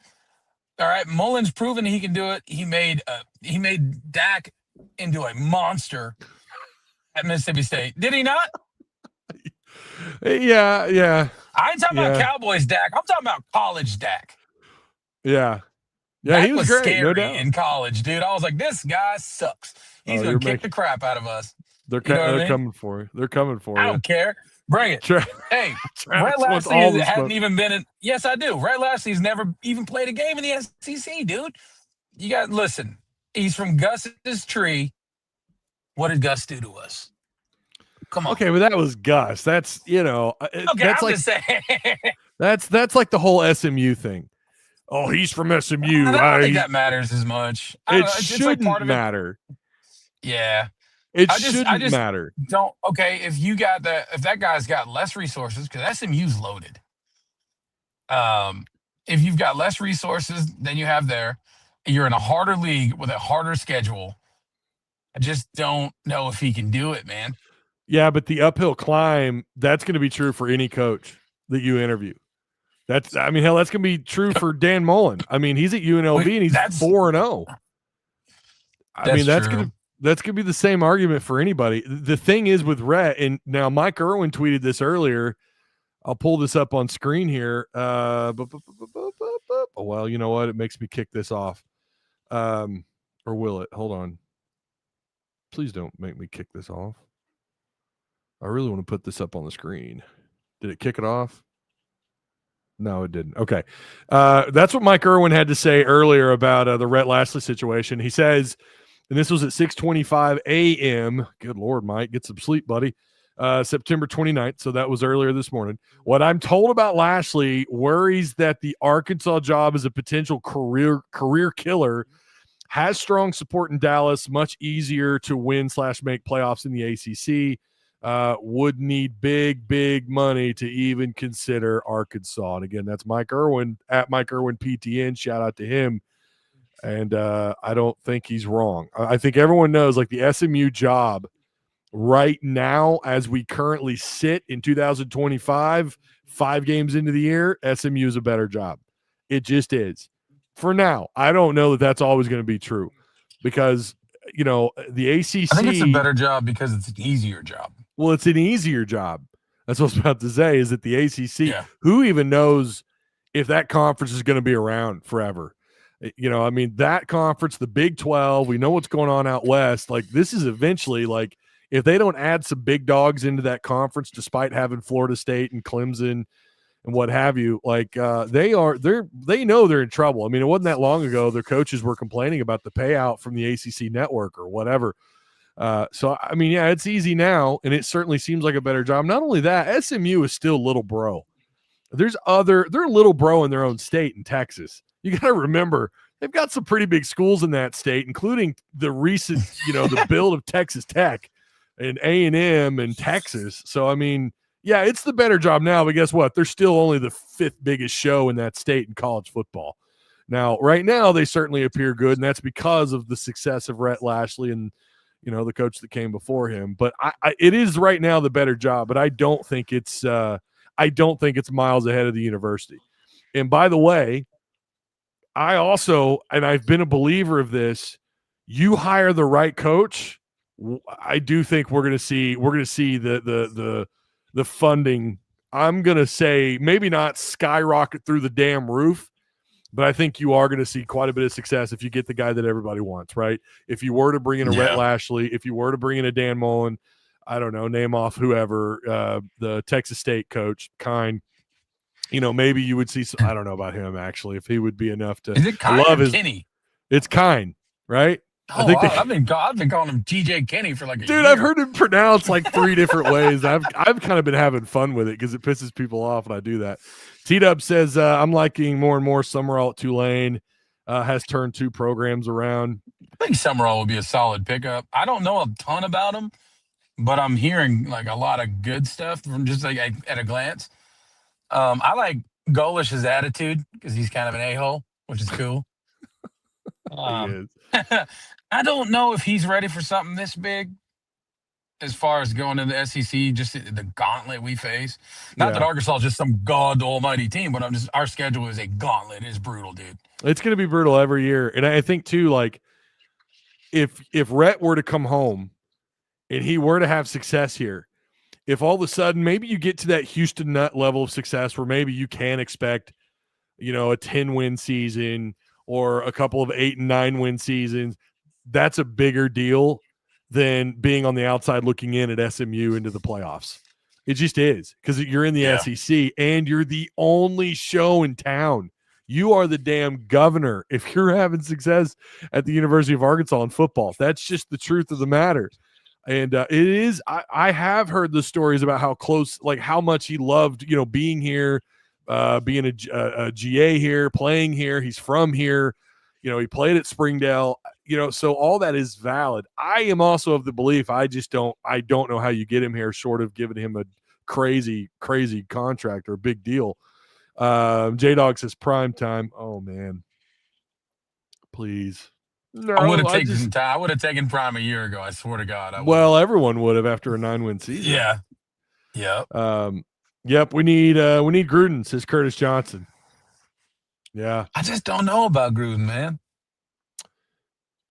C: All right, Mullen's proven he can do it. He made Dak into a monster at Mississippi State. Did he not?
B: Yeah.
C: I ain't talking about Cowboys Dak. I'm talking about college Dak.
B: Yeah,
C: Dak
B: he was great,
C: scary
B: no doubt.
C: in college, dude. I was like, this guy sucks. He's gonna kick the crap out of us.
B: They're coming for you. They're coming for you.
C: I don't care. Bring it. Hey, Red Lashley hasn't even been in. Yes, I do. Red Lashley's never even played a game in the SEC, dude. You got listen. He's from Gus's tree. What did Gus do to us? Come on.
B: Okay, but that was Gus. That's
C: Okay,
B: that's
C: I'm
B: like
C: just saying.
B: that's like the whole SMU thing. Oh, he's from SMU.
C: I don't think that matters as much.
B: It shouldn't matter.
C: Yeah.
B: It shouldn't matter.
C: If that guy's got less resources, because SMU's loaded. If you've got less resources than you have there, you're in a harder league with a harder schedule. I just don't know if he can do it, man.
B: Yeah, but the uphill climb, that's going to be true for any coach that you interview. That's going to be true for Dan Mullen. I mean, he's at UNLV and he's 4-0. I mean, that's going to be the same argument for anybody. The thing is with Rhett, and now Mike Irwin tweeted this earlier. I'll pull this up on screen here. Well, you know what? It makes me kick this off. Or will it? Hold on. Please don't make me kick this off. I really want to put this up on the screen. Did it kick it off? No, it didn't. Okay. That's what Mike Irwin had to say earlier about the Rhett Lashley situation. He says, and this was at 6:25 a.m. Good Lord, Mike, get some sleep, buddy. September 29th, so that was earlier this morning. What I'm told about Lashley worries that the Arkansas job is a potential career killer, has strong support in Dallas, much easier to win/make playoffs in the ACC, would need big money to even consider Arkansas. And again, that's Mike Irwin at Mike Irwin PTN. Shout out to him. And I don't think he's wrong. I think everyone knows, like, the SMU job right now, as we currently sit in 2025, 5 games into the year, SMU is a better job. It just is. For now, I don't know that that's always going to be true, because, you know, the ACC.
C: I think it's a better job because it's an easier job.
B: Well, it's an easier job. That's what I was about to say, is that the ACC, who even knows if that conference is going to be around forever? You know, I mean, that conference, the Big 12, we know what's going on out west. Like, this is eventually, like, if they don't add some big dogs into that conference, despite having Florida State and Clemson and what have you, like, they know they're in trouble. I mean, it wasn't that long ago their coaches were complaining about the payout from the ACC network or whatever. So, I mean, yeah, it's easy now, and it certainly seems like a better job. Not only that, SMU is still little bro. They're little bro in their own state in Texas. You got to remember, they've got some pretty big schools in that state, including the recent, the build of Texas Tech and A&M and Texas. So, I mean, yeah, it's the better job now, but guess what? They're still only the 5th biggest show in that state in college football. Now, right now, they certainly appear good, and that's because of the success of Rhett Lashley and, the coach that came before him. But it is right now the better job, but I don't think it's miles ahead of the university. And by the way, I've been a believer of this, you hire the right coach, I do think we're going to see the funding, I'm going to say, maybe not skyrocket through the damn roof, but I think you are going to see quite a bit of success if you get the guy that everybody wants, right? If you were to bring in a Rhett Lashley, if you were to bring in a Dan Mullen, I don't know, name off whoever, the Texas State coach, Kine, maybe you would see some, I don't know about him, actually, if he would be enough to.
C: Is it Kine
B: love
C: or
B: his
C: Kenny?
B: It's Kine, right?
C: Oh, I've been calling him TJ Kenny for like a year.
B: I've heard him pronounced like 3 different ways. I've kind of been having fun with it because it pisses people off when I do that. T-Dub says, I'm liking more and more Summerall at Tulane, has turned 2 programs around.
C: I think Summerall would be a solid pickup. I don't know a ton about him, but I'm hearing like a lot of good stuff from just like at a glance. I like Golish's attitude because he's kind of an a-hole, which is cool.
B: He is.
C: I don't know if he's ready for something this big as far as going to the SEC, just the gauntlet we face. Not that Arkansas is just some god almighty team, but our schedule is a gauntlet. It's brutal, dude.
B: It's going to be brutal every year. And I think, too, like, if Rhett were to come home and he were to have success here, if all of a sudden maybe you get to that Houston Nutt level of success where maybe you can expect, a 10-win season or a couple of 8 and 9-win seasons, that's a bigger deal than being on the outside looking in at SMU into the playoffs. It just is, because you're in the SEC and you're the only show in town. You are the damn governor if you're having success at the University of Arkansas in football. That's just the truth of the matter. And it is, I have heard the stories about how close, like how much he loved, being here, being a GA here, playing here. He's from here. He played at Springdale, so all that is valid. I am also of the belief I don't know how you get him here short of giving him a crazy contract or a big deal. J-Dog says prime time. Oh, man. Please. No,
C: I would have taken some time. I would have taken prime a year ago. I swear to God.
B: Everyone would have after a 9-win season.
C: Yeah. Yep.
B: Yep. We need Gruden, says Curtis Johnson. Yeah.
C: I just don't know about Gruden, man.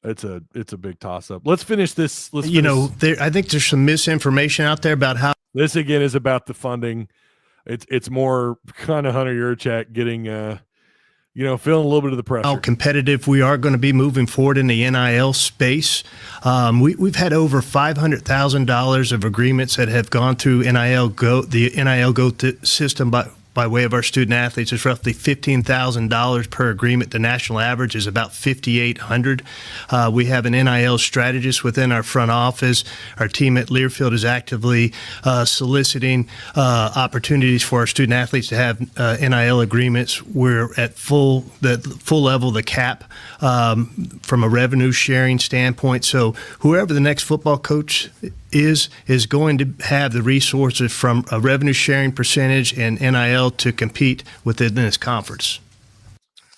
B: It's a big toss up. Let's finish this.
F: I think there's some misinformation out there about how
B: this again is about the funding. It's more kind of Hunter Yurachek getting feeling a little bit of the pressure.
F: How competitive we are going to be moving forward in the NIL space. We've had over $500,000 of agreements that have gone through the NIL Go system by by way of our student athletes is roughly $15,000 per agreement. The national average is about $5,800. We have an NIL strategist within our front office. Our team at Learfield is actively soliciting opportunities for our student athletes to have NIL agreements. We're at full level, the cap from a revenue sharing standpoint. So whoever the next football coach is going to have the resources from a revenue sharing percentage and NIL to compete within this conference.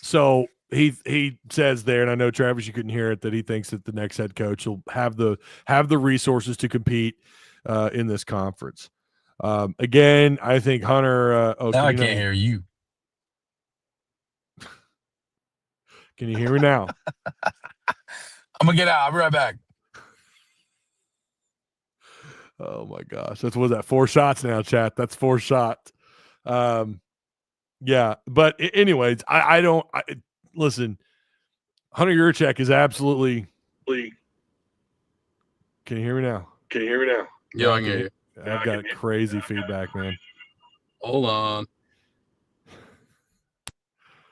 B: So he says there, and I know Travis, you couldn't hear it, that he thinks that the next head coach will have the resources to compete in this conference. Again, I think Hunter.
C: Now I can't hear you.
B: Can you hear me now?
C: I'm gonna get out. I'll be right back.
B: Oh my gosh, what was that? 4 shots now, chat. That's 4 shots. Yeah, but anyways, I don't listen. Hunter Yurachek is absolutely. Can you hear me now?
C: Yeah, I can hear you.
B: I've got crazy feedback, man.
C: Hold on.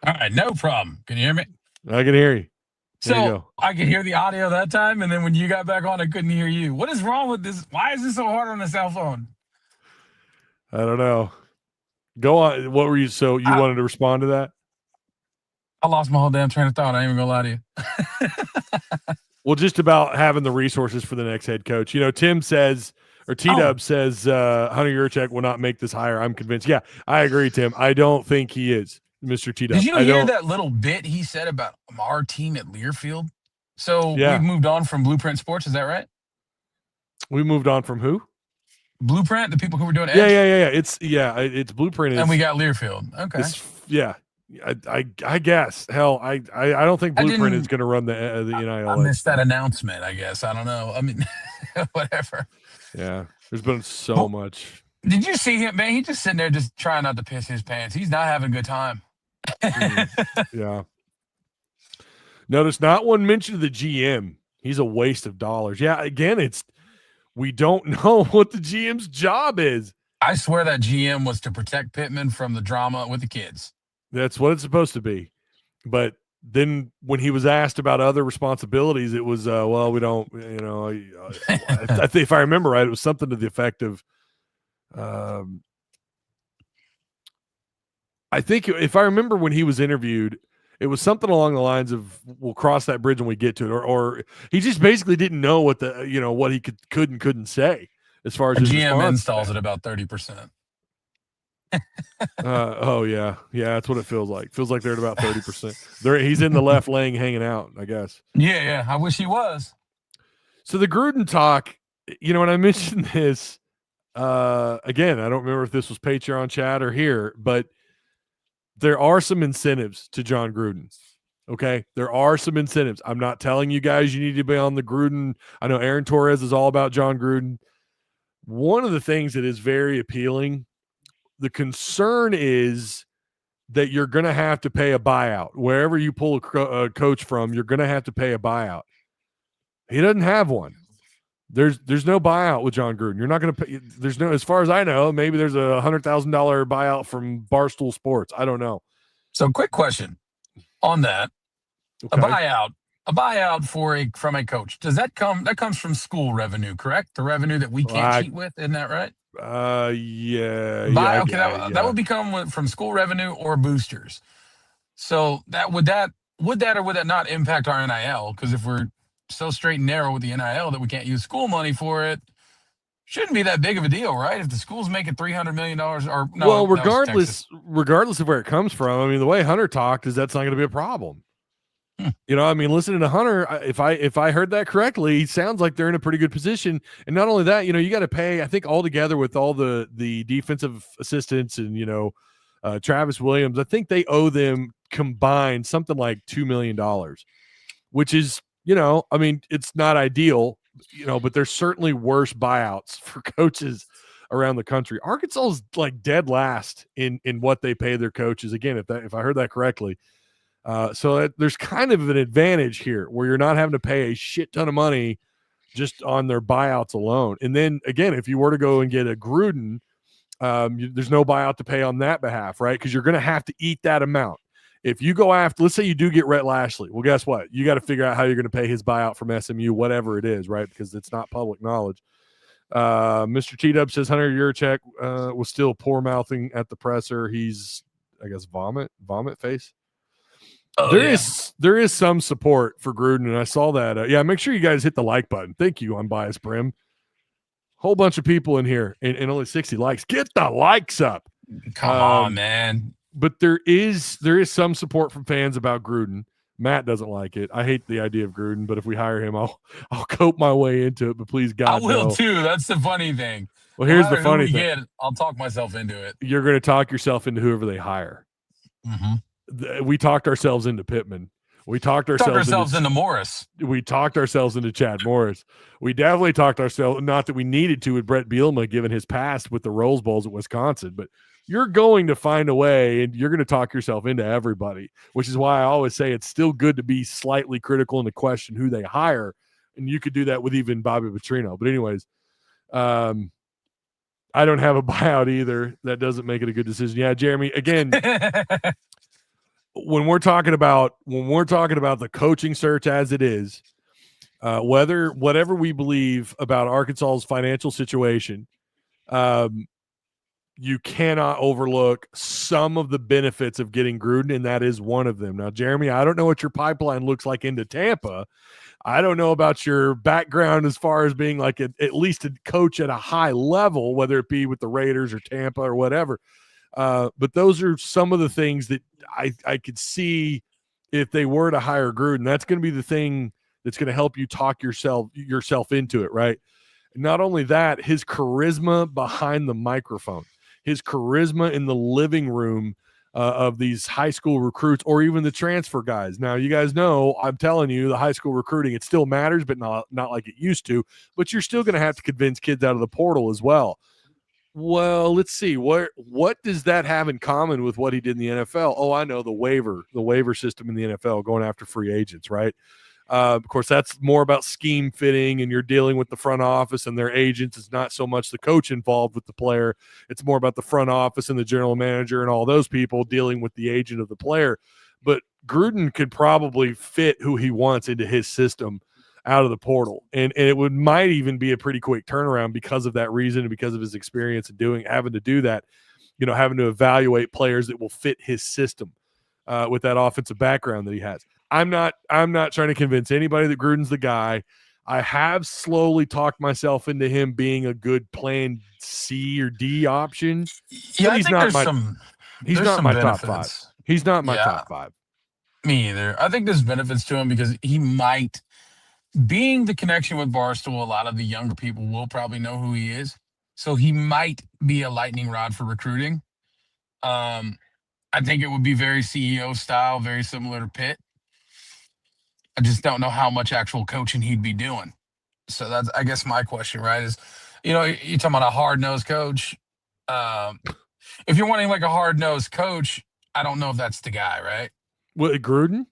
C: All right, no problem. Can you hear me?
B: I can hear you. There you
C: So
B: go.
C: I could hear the audio that time, and then when you got back on, I couldn't hear you. What is wrong with this? Why is this so hard on a cell phone?
B: I don't know. Go on. What were you? So you wanted to respond to that?
C: I lost my whole damn train of thought. I ain't even gonna lie to you.
B: Well, just about having the resources for the next head coach. You know, Tim says, or T-Dub says, Hunter Yurachek will not make this hire. I'm convinced. Yeah, I agree, Tim. I don't think he is, Mr. T-Dub.
C: Did you hear that little bit he said about our team at Learfield? So we've moved on from Blueprint Sports. Is that right?
B: We moved on from who?
C: Blueprint, the people who were doing
B: Edge? Yeah. It's Blueprint.
C: And we got Learfield. Okay.
B: I guess. Hell, I don't think Blueprint is going to run the NIL.
C: I missed that announcement, I guess. I don't know. I mean, whatever.
B: Yeah. There's been so much.
C: Did you see him, man? He's just sitting there just trying not to piss his pants. He's not having a good time.
B: Yeah. Notice not one mention of the GM. He's a waste of dollars. Yeah, again, we don't know what the GM's job is.
C: I swear that GM was to protect Pittman from the drama with the kids.
B: That's what it's supposed to be. But then when he was asked about other responsibilities, it was, well, we don't, I think if I remember right, it was something to the effect of, I think if I remember when he was interviewed, it was something along the lines of, we'll cross that bridge when we get to it. Or he just basically didn't know what what he could and couldn't say as far as his
C: GM
B: response.
C: installs at about 30%.
B: Oh yeah. Yeah. That's what it feels like. Feels like they're at about 30%. He's in the left lane hanging out, I guess.
C: Yeah. I wish he was.
B: So the Gruden talk, when I mentioned this, again, I don't remember if this was Patreon chat or here, but there are some incentives to John Gruden. Okay. There are some incentives. I'm not telling you guys you need to be on the Gruden. I know Aaron Torres is all about John Gruden. One of the things that is very appealing, the concern is that you're going to have to pay a buyout. Wherever you pull a coach from, you're going to have to pay a buyout. He doesn't have one. There's no buyout with John Gruden. You're not going to pay. There's no, as far as I know, maybe there's a $100,000 buyout from Barstool Sports. I don't know.
C: So quick question on that.
B: Okay.
C: A buyout from a coach. Does that comes from school revenue, correct? The revenue that we can't cheat with. Isn't that right?
B: Yeah.
C: That would become from school revenue or boosters. So would that not impact our NIL? Because if we're so straight and narrow with the NIL that we can't use school money for it, shouldn't be that big of a deal, right? If the school's making $300 million or no.
B: Well, regardless of where it comes from, I mean, the way Hunter talked is that's not going to be a problem. Listening to Hunter, if I heard that correctly, he sounds like they're in a pretty good position. And not only that, you got to pay, I think all together with all the defensive assistants and, Travis Williams, I think they owe them combined something like $2 million, which is, it's not ideal, but there's certainly worse buyouts for coaches around the country. Arkansas is like dead last in what they pay their coaches. Again, if I heard that correctly. So there's kind of an advantage here where you're not having to pay a shit ton of money just on their buyouts alone. And then again, if you were to go and get a Gruden, There's no buyout to pay on that behalf, right? Because you're going to have to eat that amount. If you go after, let's say you do get Rhett Lashley. Well, guess what? You got to figure out how you're going to pay his buyout from SMU, whatever it is, right? Because it's not public knowledge. Mr. T-Dub says Hunter Yurachek was still poor mouthing at the presser. He's, I guess, vomit face.
C: Oh,
B: There is some support for Gruden, and I saw that. Yeah, make sure you guys hit the like button. Thank you, Unbiased Brim. Whole bunch of people in here and only 60 likes. Get the likes up.
C: Come on, man.
B: But there is some support from fans about Gruden. Matt doesn't like it. I hate the idea of Gruden, but if we hire him, I'll cope my way into it. But please, God,
C: I will
B: no.
C: too. That's the funny thing.
B: Well, here's the funny thing.
C: I'll talk myself into it.
B: You're going to talk yourself into whoever they hire.
C: Mm-hmm.
B: We talked ourselves into Pittman. We talked ourselves
C: into Morris.
B: We talked ourselves into Chad Morris. We definitely talked ourselves, not that we needed to with Brett Bielema, given his past with the Rose Bowls at Wisconsin, but you're going to find a way and you're going to talk yourself into everybody, which is why I always say it's still good to be slightly critical and to question who they hire. And you could do that with even Bobby Petrino. But anyways, I don't have a buyout either. That doesn't make it a good decision. Yeah, Jeremy, again, when we're talking about the coaching search as it is, whatever we believe about Arkansas's financial situation, you cannot overlook some of the benefits of getting Gruden, and that is one of them. Now, Jeremy, I don't know what your pipeline looks like into Tampa. I don't know about your background as far as being like at least a coach at a high level, whether it be with the Raiders or Tampa or whatever. But those are some of the things that I could see if they were to hire Gruden. That's going to be the thing that's going to help you talk yourself into it, right? Not only that, his charisma behind the microphone, his charisma in the living room of these high school recruits or even the transfer guys. Now, you guys know, I'm telling you, the high school recruiting, it still matters, but not like it used to. But you're still going to have to convince kids out of the portal as well. Well, let's see. What does that have in common with what he did in the NFL? Oh, I know, the waiver system in the NFL, going after free agents, right? Of course, that's more about scheme fitting, and you're dealing with the front office and their agents. It's not so much the coach involved with the player. It's more about the front office and the general manager and all those people dealing with the agent of the player. But Gruden could probably fit who he wants into his system out of the portal. And it might even be a pretty quick turnaround because of that reason and because of his experience in having to do that, having to evaluate players that will fit his system with that offensive background that he has. I'm not trying to convince anybody that Gruden's the guy. I have slowly talked myself into him being a good plan C or D option.
C: Yeah,
B: he's not my top five. He's not my top five.
C: Me either. I think there's benefits to him because he might, being the connection with Barstool, a lot of the younger people will probably know who he is. So he might be a lightning rod for recruiting. I think it would be very CEO style, very similar to Pitt. I just don't know how much actual coaching he'd be doing. So that's, I guess, my question, right? Is, you're talking about a hard-nosed coach. If you're wanting like a hard-nosed coach, I don't know if that's the guy, right?
B: What, Gruden?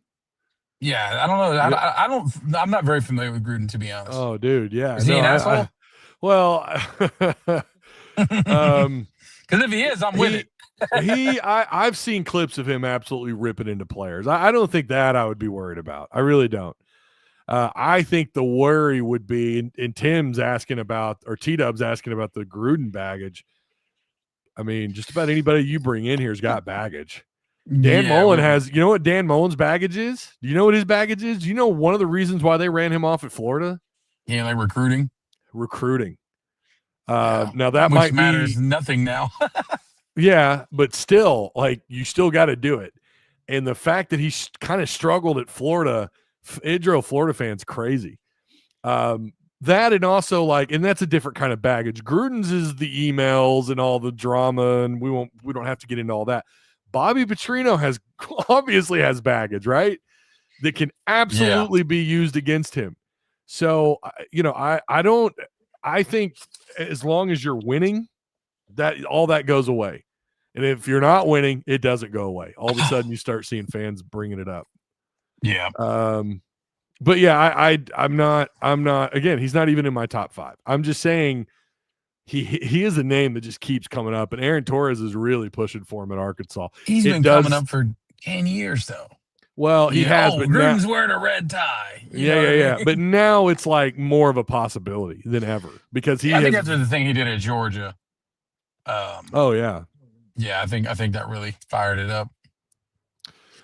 C: Yeah, I don't know. Yeah. I'm not very familiar with Gruden, to be honest.
B: Oh, dude, yeah.
C: Is he an asshole?
B: Because
C: if he is, I'm with it.
B: I've seen clips of him absolutely ripping into players. I don't think that I would be worried about. I really don't. I think the worry would be, and Tim's asking about, or T-Dub's asking about the Gruden baggage. I mean, just about anybody you bring in here's got baggage. Dan Mullen has, you know what Dan Mullen's baggage is? Do you know what his baggage is? Do you know one of the reasons why they ran him off at Florida?
C: Yeah, like recruiting.
B: Now that might
C: matters nothing now.
B: Yeah, but still, like, you still got to do it. And the fact that he kind of struggled at Florida, it drove Florida fans crazy. That, and also, like, and that's a different kind of baggage. Gruden's is the emails and all the drama, and we don't have to get into all that. Bobby Petrino obviously has baggage, right? That can absolutely be used against him. So, I think as long as you're winning, that all that goes away. And if you're not winning, it doesn't go away. All of a sudden you start seeing fans bringing it up.
C: Yeah.
B: But yeah, I'm not, again, he's not even in my top five. I'm just saying he is a name that just keeps coming up, and Aaron Torres is really pushing for him at Arkansas.
C: He's been coming up for 10 years, though.
B: Well, he has, but
C: Gruden's
B: now,
C: wearing a red tie.
B: Yeah. But now it's like more of a possibility than ever because I
C: think after the thing he did at Georgia.
B: Oh yeah.
C: Yeah, I think that really fired it up.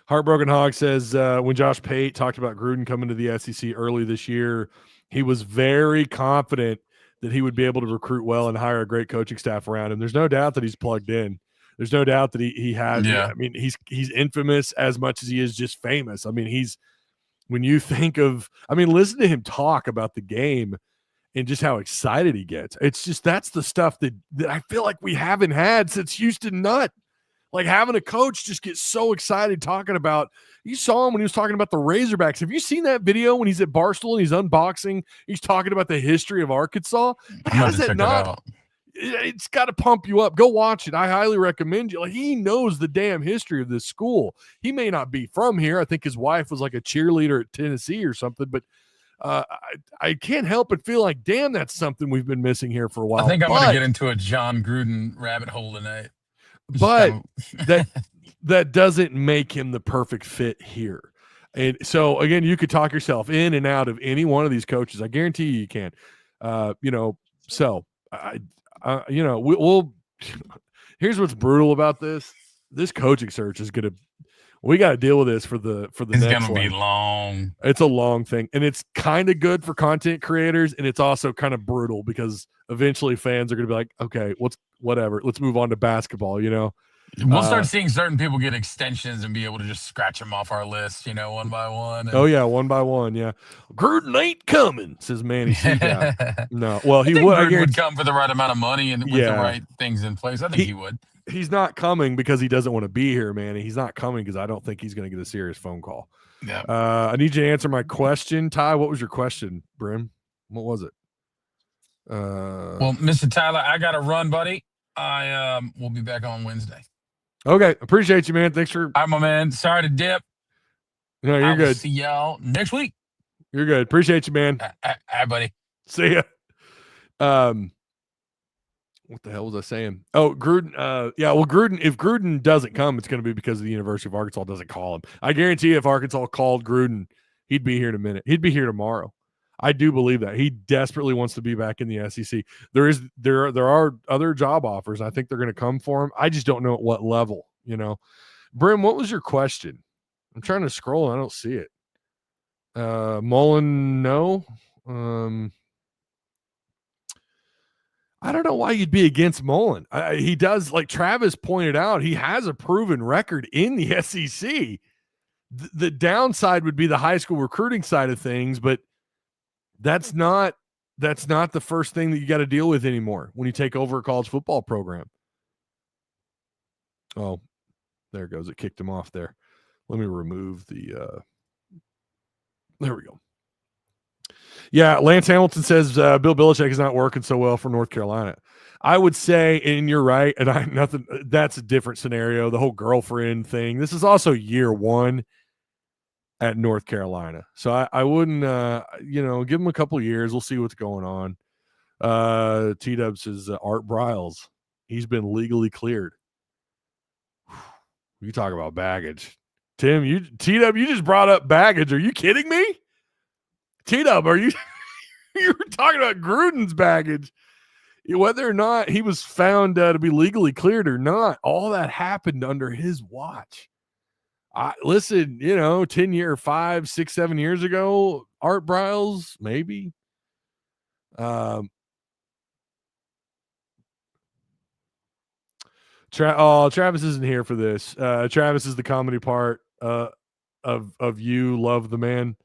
B: Heartbroken Hog says when Josh Pate talked about Gruden coming to the SEC early this year, he was very confident that he would be able to recruit well and hire a great coaching staff around him. There's no doubt that he's plugged in. There's no doubt that he has.
C: Yeah.
B: I mean, he's infamous as much as he is just famous. I mean, when you think of, listen to him talk about the game and just how excited he gets. It's just, that's the stuff that I feel like we haven't had since Houston Nutt. Like having a coach just get so excited talking about, you saw him when he was talking about the Razorbacks. Have you seen that video when he's at Barstool and he's unboxing? He's talking about the history of Arkansas. How does that not? It's got to pump you up. Go watch it. I highly recommend you. Like, he knows the damn history of this school. He may not be from here. I think his wife was like a cheerleader at Tennessee or something, but I can't help but feel like, damn, that's something we've been missing here for a while.
C: I think I'm going to get into a John Gruden rabbit hole tonight.
B: But that doesn't make him the perfect fit here. And so, again, you could talk yourself in and out of any one of these coaches. I guarantee you can. We'll here's what's brutal about this. This coaching search is going to – we got to deal with this for the next one. It's going to
C: be long.
B: It's a long thing. And it's kind of good for content creators, and it's also kind of brutal because eventually fans are going to be like, okay, whatever. Let's move on to basketball,
C: We'll start seeing certain people get extensions and be able to just scratch them off our list, one by one.
B: Oh, yeah, one by one, yeah. Gruden ain't coming, says Manny C. No, well, he would.
C: Gruden would come for the right amount of money and with the right things in place. I think he would.
B: He's not coming because he doesn't want to be here, Manny. He's not coming because I don't think he's going to get a serious phone call.
C: Yeah.
B: I need you to answer my question. Ty, what was your question, Brim? What was it?
C: Well, Mr. Tyler, I got to run, buddy. I will be back on Wednesday.
B: Okay. Appreciate you, man. Thanks for.
C: I'm my man. Sorry to dip.
B: No, you're good.
C: See y'all next week.
B: You're good. Appreciate you, man.
C: All right, buddy.
B: See ya. What the hell was I saying? Oh, Gruden. Gruden. If Gruden doesn't come, it's going to be because the University of Arkansas doesn't call him. I guarantee you, if Arkansas called Gruden, he'd be here in a minute. He'd be here tomorrow. I do believe that he desperately wants to be back in the SEC. There are other job offers. I think they're going to come for him. I just don't know at what level. Brim, what was your question? I'm trying to scroll and I don't see it. Mullen, no. I don't know why you'd be against Mullen. He does, like Travis pointed out, he has a proven record in the SEC. The downside would be the high school recruiting side of things, but that's not the first thing that you got to deal with anymore when you take over a college football program. Oh, there it goes. It kicked him off there. Let me remove the there we go. Yeah, Lance Hamilton says Bill Belichick is not working so well for North Carolina. I would say, and you're right, and that's a different scenario, the whole girlfriend thing. This is also year one at North Carolina. So I wouldn't, give him a couple of years. We'll see what's going on. T-Dub says Art Briles. He's been legally cleared. You talk about baggage. Tim, T-Dub, you just brought up baggage. Are you kidding me? T-Dub, are you were talking about Gruden's baggage. Whether or not he was found to be legally cleared or not, all that happened under his watch. Listen, 10 year, 5, 6, 7 years ago, Art Briles, maybe. Travis isn't here for this. Travis is the comedy part of You Love the Man.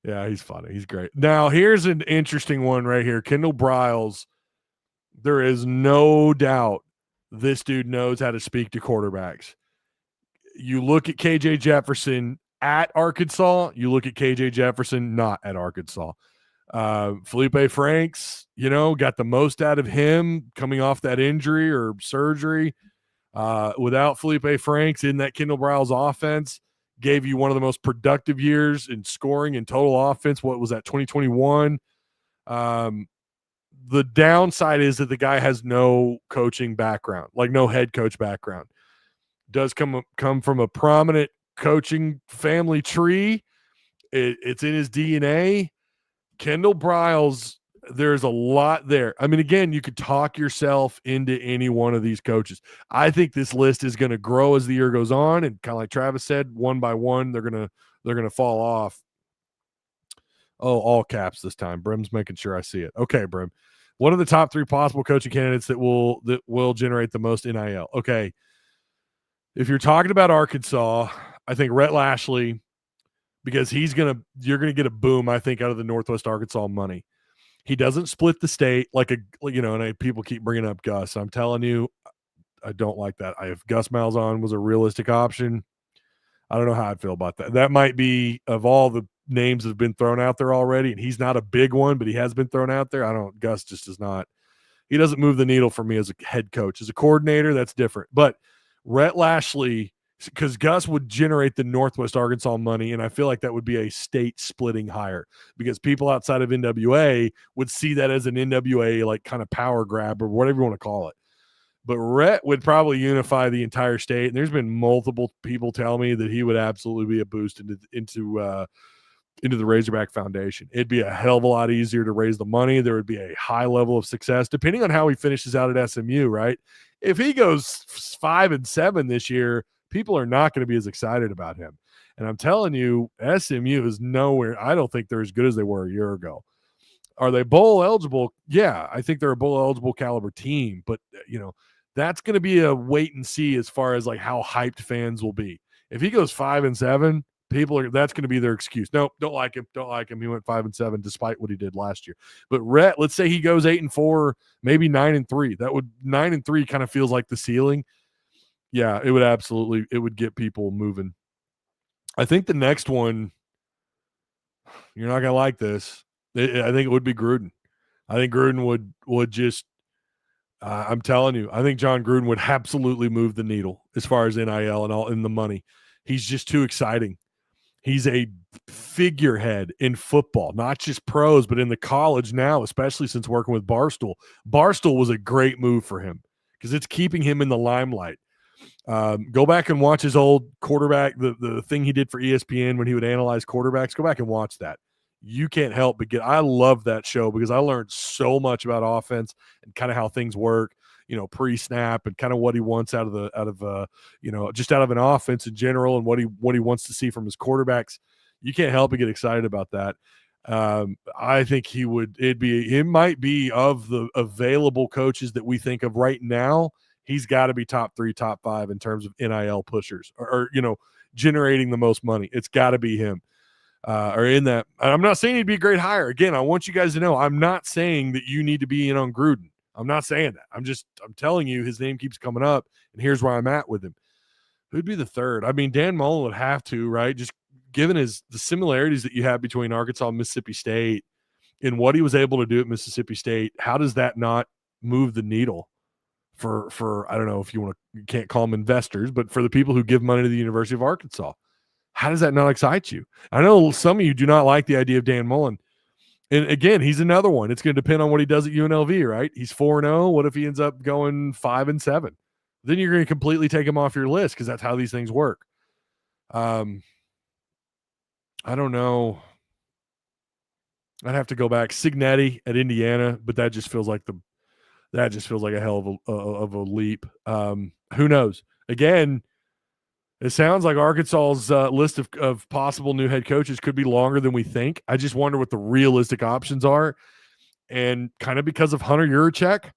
B: Yeah, he's funny. He's great. Now, here's an interesting one right here. Kendall Briles. There is no doubt this dude knows how to speak to quarterbacks. You look at KJ Jefferson at Arkansas, you look at KJ Jefferson not at Arkansas. Felipe Franks, got the most out of him coming off that injury or surgery. Without Felipe Franks in that Kendall Briles offense, gave you one of the most productive years in scoring and total offense. What was that, 2021? the downside is that the guy has no coaching background, like no head coach background. Does come from a prominent coaching family tree. It's in his DNA. Kendall Briles, there's a lot there. I mean, again, you could talk yourself into any one of these coaches. I think this list is going to grow as the year goes on, and kind of like Travis said, one by one, they're gonna fall off. Oh, all caps this time. Brim's making sure I see it. Okay, Brim. What are the top 3 possible coaching candidates that will generate the most NIL? Okay. If you're talking about Arkansas, I think Rhett Lashley, because you're gonna get a boom, I think, out of the Northwest Arkansas money. He doesn't split the state and people keep bringing up Gus. I'm telling you, I don't like that. If Gus Malzahn was a realistic option, I don't know how I'd feel about that. That might be, of all the names that have been thrown out there already, and he's not a big one, but he has been thrown out there. Gus just does not. He doesn't move the needle for me as a head coach. As a coordinator, that's different. But Rhett Lashley, because Gus would generate the Northwest Arkansas money, and I feel like that would be a state splitting hire because people outside of NWA would see that as an NWA like kind of power grab or whatever you want to call it. But Rhett would probably unify the entire state, and there's been multiple people tell me that he would absolutely be a boost into the Razorback Foundation. It'd be a hell of a lot easier to raise the money. There would be a high level of success, depending on how he finishes out at SMU, right? If he goes 5-7 this year, people are not going to be as excited about him. And I'm telling you, SMU is nowhere. I don't think they're as good as they were a year ago. Are they bowl eligible? Yeah, I think they're a bowl eligible caliber team, but that's going to be a wait and see as far as like how hyped fans will be. If he goes 5-7, that's going to be their excuse. No, don't like him. He went 5-7 despite what he did last year. But Rhett, let's say he goes 8-4, maybe 9-3. 9-3 kind of feels like the ceiling. Yeah, it would get people moving. I think the next one, you're not going to like this. I think it would be Gruden. I think Gruden would just, I'm telling you, I think John Gruden would absolutely move the needle as far as NIL and all in the money. He's just too exciting. He's a figurehead in football, not just pros, but in the college now, especially since working with Barstool. Barstool was a great move for him because it's keeping him in the limelight. Go back and watch his old quarterback, the thing he did for ESPN when he would analyze quarterbacks. Go back and watch that. You can't help but I love that show because I learned so much about offense and kind of how things work, pre-snap and kind of what he wants out of just out of an offense in general and what he wants to see from his quarterbacks. You can't help but get excited about that. I think it might be of the available coaches that we think of right now. He's got to be top 3, top 5 in terms of NIL pushers or generating the most money. It's got to be him. Or in that. I'm not saying he'd be a great hire. Again, I want you guys to know I'm not saying that you need to be in on Gruden. I'm not saying that. I'm telling you his name keeps coming up, and here's where I'm at with him. Who'd be the third? I mean, Dan Mullen would have to, right? Just given the similarities that you have between Arkansas and Mississippi State and what he was able to do at Mississippi State, how does that not move the needle for I don't know if you can't call them investors, but for the people who give money to the University of Arkansas? How does that not excite you? I know some of you do not like the idea of Dan Mullen. And again, he's another one. It's going to depend on what he does at UNLV, right? He's 4-0. What if he ends up going 5-7? Then you're going to completely take him off your list because that's how these things work. I don't know. I'd have to go back. Signetti at Indiana, but that just feels like a hell of a leap. Who knows? Again, it sounds like Arkansas's list of possible new head coaches could be longer than we think. I just wonder what the realistic options are. And kind of because of Hunter Yurachek,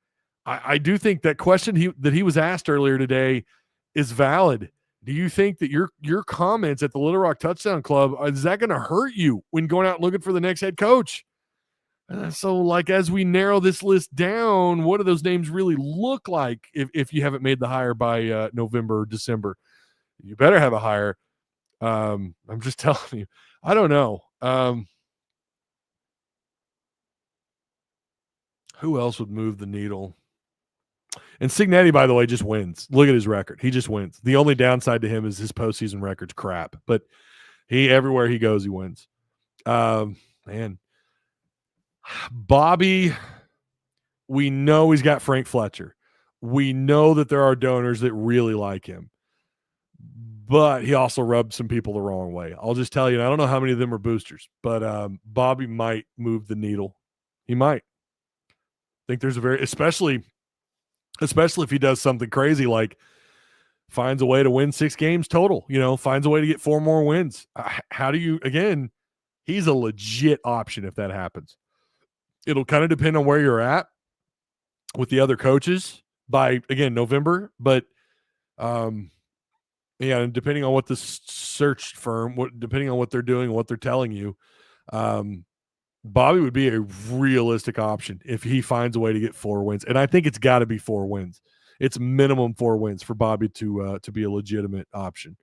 B: I do think that question that he was asked earlier today is valid. Do you think that your comments at the Little Rock Touchdown Club, is that going to hurt you when going out looking for the next head coach? So, as we narrow this list down, what do those names really look like if you haven't made the hire by November or December? You better have a hire. I'm just telling you. I don't know. Who else would move the needle? And Signetti, by the way, just wins. Look at his record. He just wins. The only downside to him is his postseason record's crap. But everywhere he goes, he wins. Man. Bobby We know he's got Frank Fletcher. We know that there are donors that really like him. But he also rubbed some people the wrong way. I'll just tell you, I don't know how many of them are boosters, but Bobby might move the needle. He might. I think there's especially if he does something crazy like finds a way to win 6 games total, finds a way to get 4 more wins. How do you, again, he's a legit option if that happens. It'll kind of depend on where you're at with the other coaches by, again, November. But, yeah, and depending on what the search firm, depending on what they're doing and what they're telling you, Bobby would be a realistic option if he finds a way to get 4 wins. And I think it's got to be 4 wins. It's minimum 4 wins for Bobby to be a legitimate option.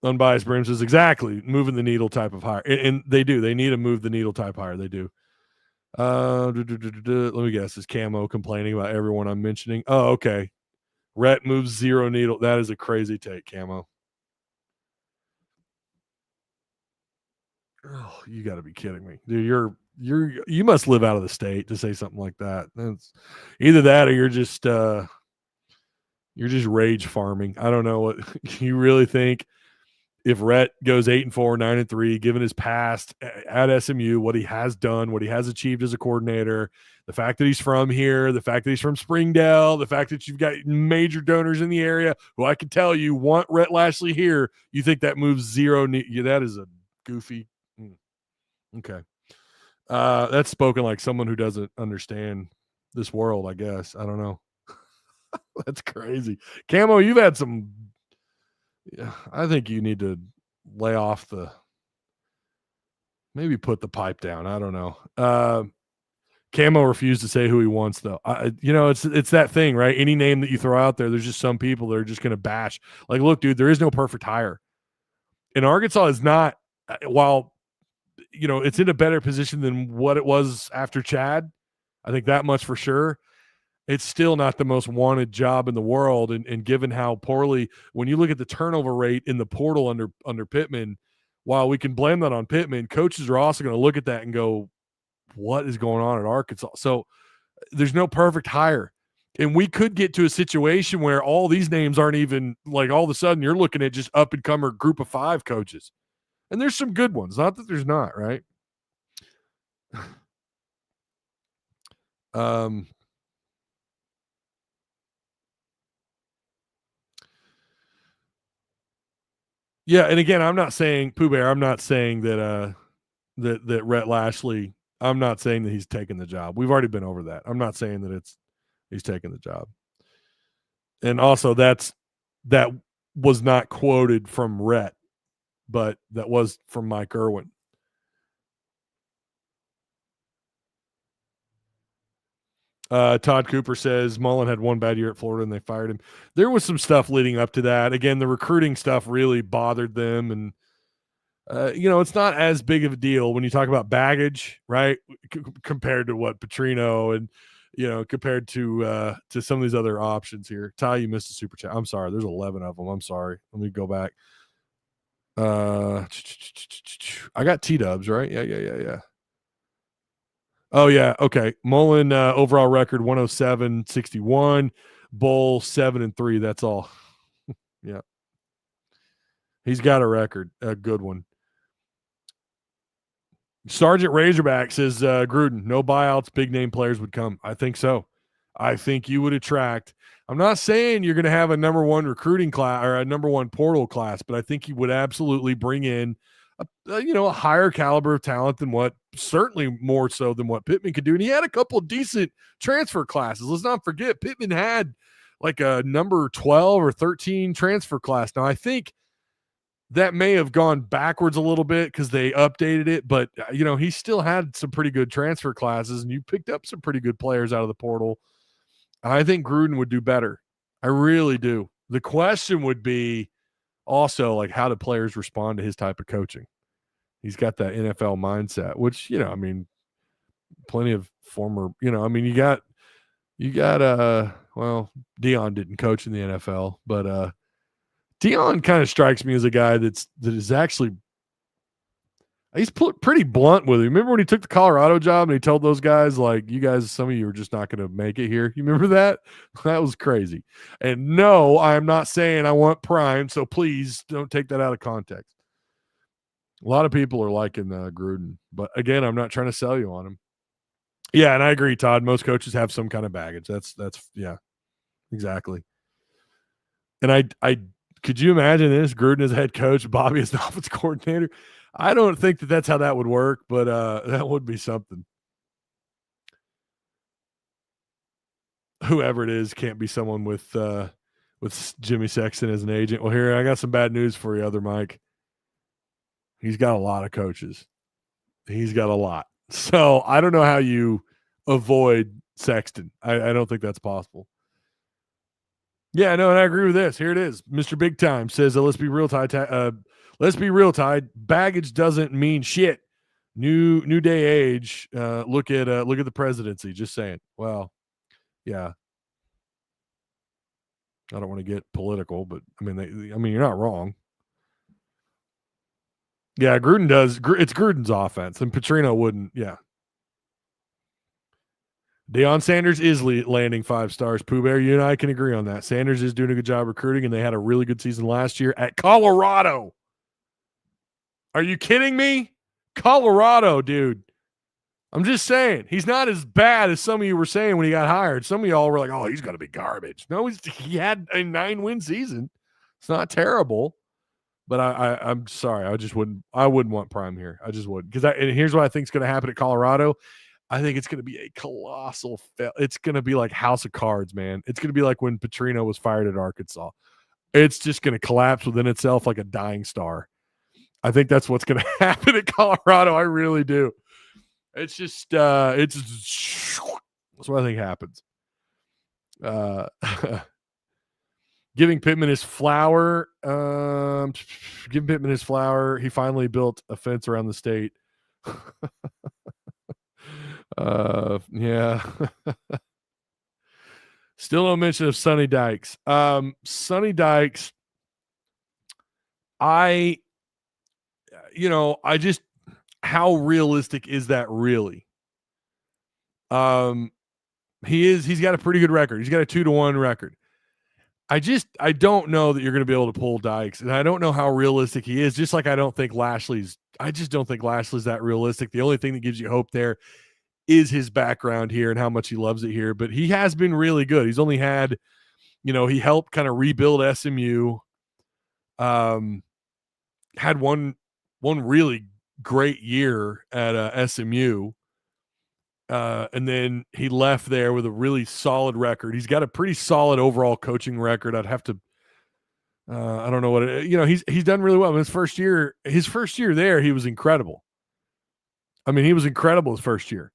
B: Unbiased Brim says, exactly, moving the needle type of hire. And they do. They need to move the needle type hire. They do. Let me guess. Is Camo complaining about everyone I'm mentioning? Oh, okay. Rhett moves 0 needle. That is a crazy take, Camo. Oh, you got to be kidding me, dude. You must live out of the state to say something like that. That's either that or you're just rage farming. I don't know what you really think. If Rhett goes 8-4, 9-3, given his past at SMU, what he has done, what he has achieved as a coordinator, the fact that he's from here, the fact that he's from Springdale, the fact that you've got major donors in the area who I can tell you want Rhett Lashley here, you think that moves 0? That is a goofy. Okay. That's spoken like someone who doesn't understand this world, I guess. I don't know. That's crazy. Camo, you've had some. Yeah, I think you need to lay off maybe put the pipe down. I don't know. Camo refused to say who he wants, though. It's that thing, right? Any name that you throw out there, there's just some people that are just going to bash. Like, look, dude, there is no perfect hire. And Arkansas is not, while, it's in a better position than what it was after Chad. I think that much for sure. It's still not the most wanted job in the world. And given how poorly, when you look at the turnover rate in the portal under Pittman, while we can blame that on Pittman, coaches are also going to look at that and go, what is going on at Arkansas? So there's no perfect hire. And we could get to a situation where all these names aren't even, like, all of a sudden you're looking at just up-and-comer group of 5 coaches. And there's some good ones. Not that there's not, right? Yeah, and again, I'm not saying, Pooh Bear, I'm not saying that that Rhett Lashley, I'm not saying that he's taking the job. We've already been over that. I'm not saying that he's taking the job. And also that was not quoted from Rhett, but that was from Mike Irwin. Todd Cooper says Mullen had 1 bad year at Florida and they fired him. There was some stuff leading up to that. Again, the recruiting stuff really bothered them. And, it's not as big of a deal when you talk about baggage, right? Compared to what Petrino and, compared to some of these other options here. Ty, you missed a super chat. I'm sorry. There's 11 of them. I'm sorry. Let me go back. I got T-dubs, right? Yeah. Oh, yeah. Okay. Mullen, overall record 107-61. Bowl 7-3. That's all. Yeah. He's got a record, a good one. Sergeant Razorback says, Gruden, no buyouts, big name players would come. I think so. I think you would attract. I'm not saying you're going to have a number 1 recruiting class or a number 1 portal class, but I think you would absolutely bring in a higher caliber of talent than what, certainly more so than what Pittman could do. And he had a couple of decent transfer classes. Let's not forget Pittman had like a number 12 or 13 transfer class. Now I think that may have gone backwards a little bit because they updated it, but he still had some pretty good transfer classes and you picked up some pretty good players out of the portal. I think Gruden would do better. I really do. The question would be also, like, how do players respond to his type of coaching? He's got that NFL mindset, which, plenty of former, you got well, Dion didn't coach in the NFL, but Dion kind of strikes me as a guy that is actually, He's pretty blunt with it. Remember when he took the Colorado job and he told those guys, like, you guys, some of you are just not going to make it here. You remember that? That was crazy. And no, I'm not saying I want Prime, so please don't take that out of context. A lot of people are liking Gruden. But again, I'm not trying to sell you on him. Yeah, and I agree, Todd. Most coaches have some kind of baggage. That's yeah, exactly. And I could you imagine this? Gruden as head coach, Bobby as the offense coordinator. I don't think that that's how that would work, but that would be something. Whoever it is can't be someone with Jimmy Sexton as an agent. Well, here I got some bad news for you, other Mike. He's got a lot of coaches. He's got a lot. So I don't know how you avoid Sexton. I don't think that's possible. Yeah, no, and I agree with this. Here it is. Mr. Big Time says, let's be real, Ty. Let's be real, Ty. Baggage doesn't mean shit. New day age. Look at the presidency. Just saying. Well, yeah. I don't want to get political, but I mean, you're not wrong. Yeah, Gruden does. It's Gruden's offense, and Petrino wouldn't. Yeah. Deion Sanders is landing 5 stars. Pooh Bear, you and I can agree on that. Sanders is doing a good job recruiting, and they had a really good season last year at Colorado. Are you kidding me? Colorado, dude. I'm just saying. He's not as bad as some of you were saying when he got hired. Some of y'all were like, oh, he's going to be garbage. No, he had a 9-win season. It's not terrible. But I'm sorry. I wouldn't want Prime here. I just wouldn't. And here's what I think is going to happen at Colorado. I think it's going to be a colossal it's going to be like House of Cards, man. It's going to be like when Petrino was fired at Arkansas. It's just going to collapse within itself like a dying star. I think that's what's going to happen at Colorado. I really do. It's just that's what I think happens. Giving Pittman his flower. Giving Pittman his flower. He finally built a fence around the state. Yeah. Still no mention of Sonny Dykes. Sonny Dykes, how realistic is that really? He's got a pretty good record. He's got a 2-1 record. I don't know that you're going to be able to pull Dykes, and I don't know how realistic he is. Just like I just don't think Lashley's that realistic. The only thing that gives you hope there is his background here and how much he loves it here. But he has been really good. He's only had, he helped kind of rebuild SMU. Had one really great year at SMU. And then he left there with a really solid record. He's got a pretty solid overall coaching record. I'd have to, I don't know what he's done really well. His first year there, he was incredible. I mean, he was incredible his first year.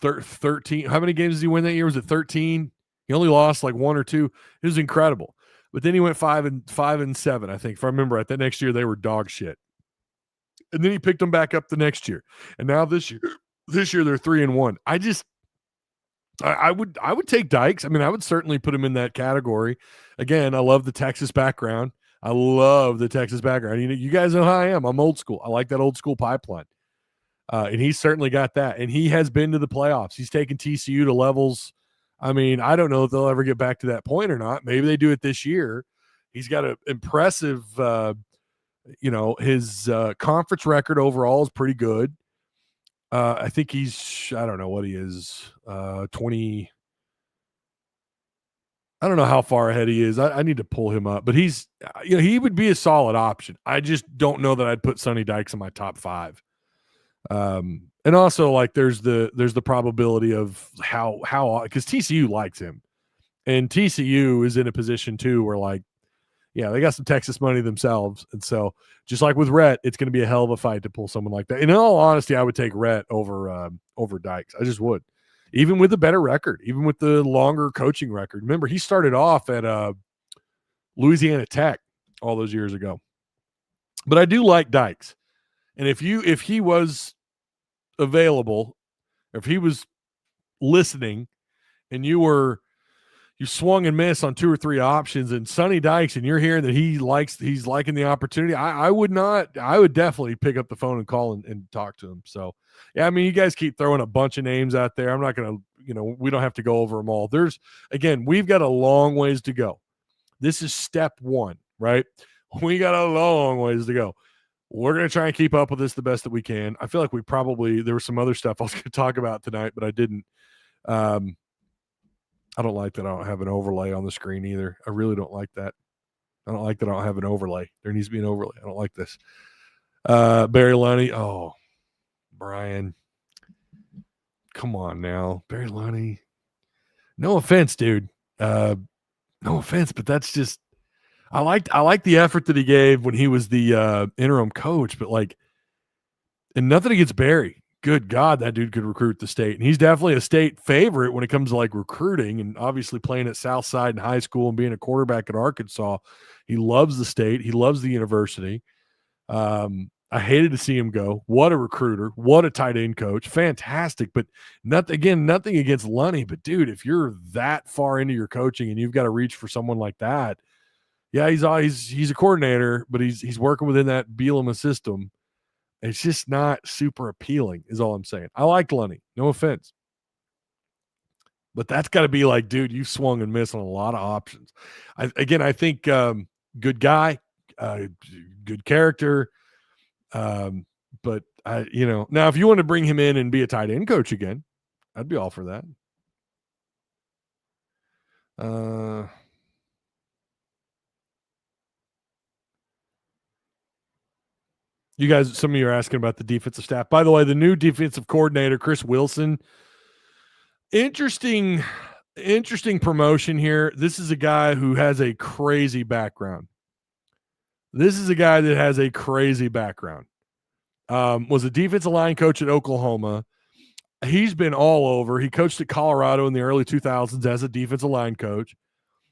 B: 13. How many games did he win that year? Was it 13? He only lost like 1 or 2. It was incredible. But then he went 5-7, I think. If I remember right, that next year they were dog shit. And then he picked them back up the next year. And now this year they're 3-1. I would take Dykes. I mean, I would certainly put him in that category. Again, I love the Texas background. You guys know how I am. I'm old school. I like that old school pipeline. And he's certainly got that. And he has been to the playoffs. He's taken TCU to levels. I mean, I don't know if they'll ever get back to that point or not. Maybe they do it this year. He's got an impressive, his conference record overall is pretty good. I think I don't know what he is, 20. I don't know how far ahead he is. I need to pull him up. But he's, he would be a solid option. I just don't know that I'd put Sonny Dykes in my top 5. And also like there's the probability of how because TCU likes him, and TCU is in a position too where like, yeah, they got some Texas money themselves, and so just like with Rhett, it's going to be a hell of a fight to pull someone like that. In all honesty, I would take Rhett over Dykes. I just would, even with a better record, even with the longer coaching record. Remember, he started off at Louisiana Tech all those years ago. But I do like Dykes. And if he was available, if he was listening, and you were, you swung and missed on 2 or 3 options, and Sonny Dykes, and you're hearing that he's liking the opportunity. I would definitely pick up the phone and call and talk to him. So, yeah, I mean, you guys keep throwing a bunch of names out there. I'm not going to, we don't have to go over them all. We've got a long ways to go. This is step 1, right? We got a long ways to go. We're going to try and keep up with this the best that we can. I feel like there was some other stuff I was going to talk about tonight, but I didn't. I don't like that I don't have an overlay on the screen either. I really don't like that. I don't like that I don't have an overlay. There needs to be an overlay. I don't like this. Barry Lunny. Oh, Brian. Come on now. Barry Lunny. No offense, dude. No offense, but that's just I like the effort that he gave when he was the interim coach, but and nothing against Barry. Good God, that dude could recruit the state. And he's definitely a state favorite when it comes to recruiting, and obviously playing at Southside in high school and being a quarterback at Arkansas. He loves the state. He loves the university. I hated to see him go. What a recruiter. What a tight end coach. Fantastic. But nothing against Lunny. But, dude, if you're that far into your coaching and you've got to reach for someone like that, yeah, he's a coordinator, but he's working within that Bielema system. It's just not super appealing, is all I'm saying. I like Lunny, no offense. But that's got to be dude, you swung and missed on a lot of options. I think good guy, good character. But now if you want to bring him in and be a tight end coach again, I'd be all for that. You guys, some of you are asking about the defensive staff. By the way, the new defensive coordinator, Chris Wilson. Interesting promotion here. This is a guy who has a crazy background. Was a defensive line coach at Oklahoma. He's been all over. He coached at Colorado in the early 2000s as a defensive line coach.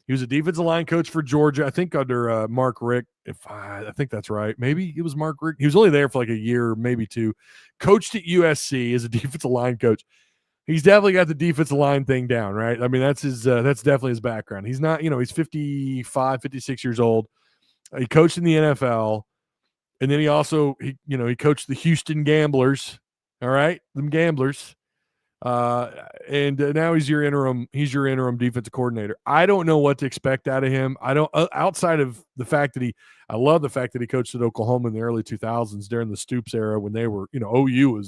B: He was a defensive line coach for Georgia, I think under Mark Richt. I think that's right. Maybe it was Mark Richt. He was only there for a year, maybe 2. Coached at USC as a defensive line coach. He's definitely got the defensive line thing down, right? I mean, that's definitely his background. He's not, he's 55, 56 years old. He coached in the NFL, and then he also he coached the Houston Gamblers. All right, them Gamblers. And now he's your interim defensive coordinator. I don't know what to expect out of him. I don't outside of the fact that I love the fact that he coached at Oklahoma in the early 2000s during the Stoops era when they were, OU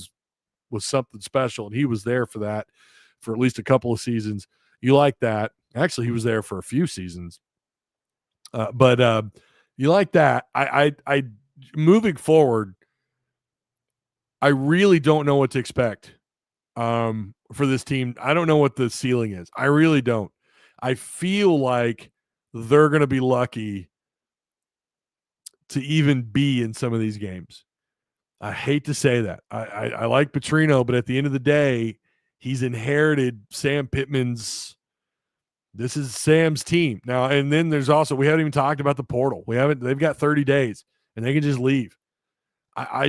B: was something special, and he was there for that for at least a couple of seasons. You like that. Actually, he was there for a few seasons. But you like that. I moving forward, I really don't know what to expect. For this team. I don't know what the ceiling is. I really don't. I feel like they're going to be lucky to even be in some of these games. I hate to say that. I like Petrino, but at the end of the day, he's inherited Sam Pittman's. This is Sam's team now. And then there's also, we haven't even talked about the portal. They've got 30 days and they can just leave. I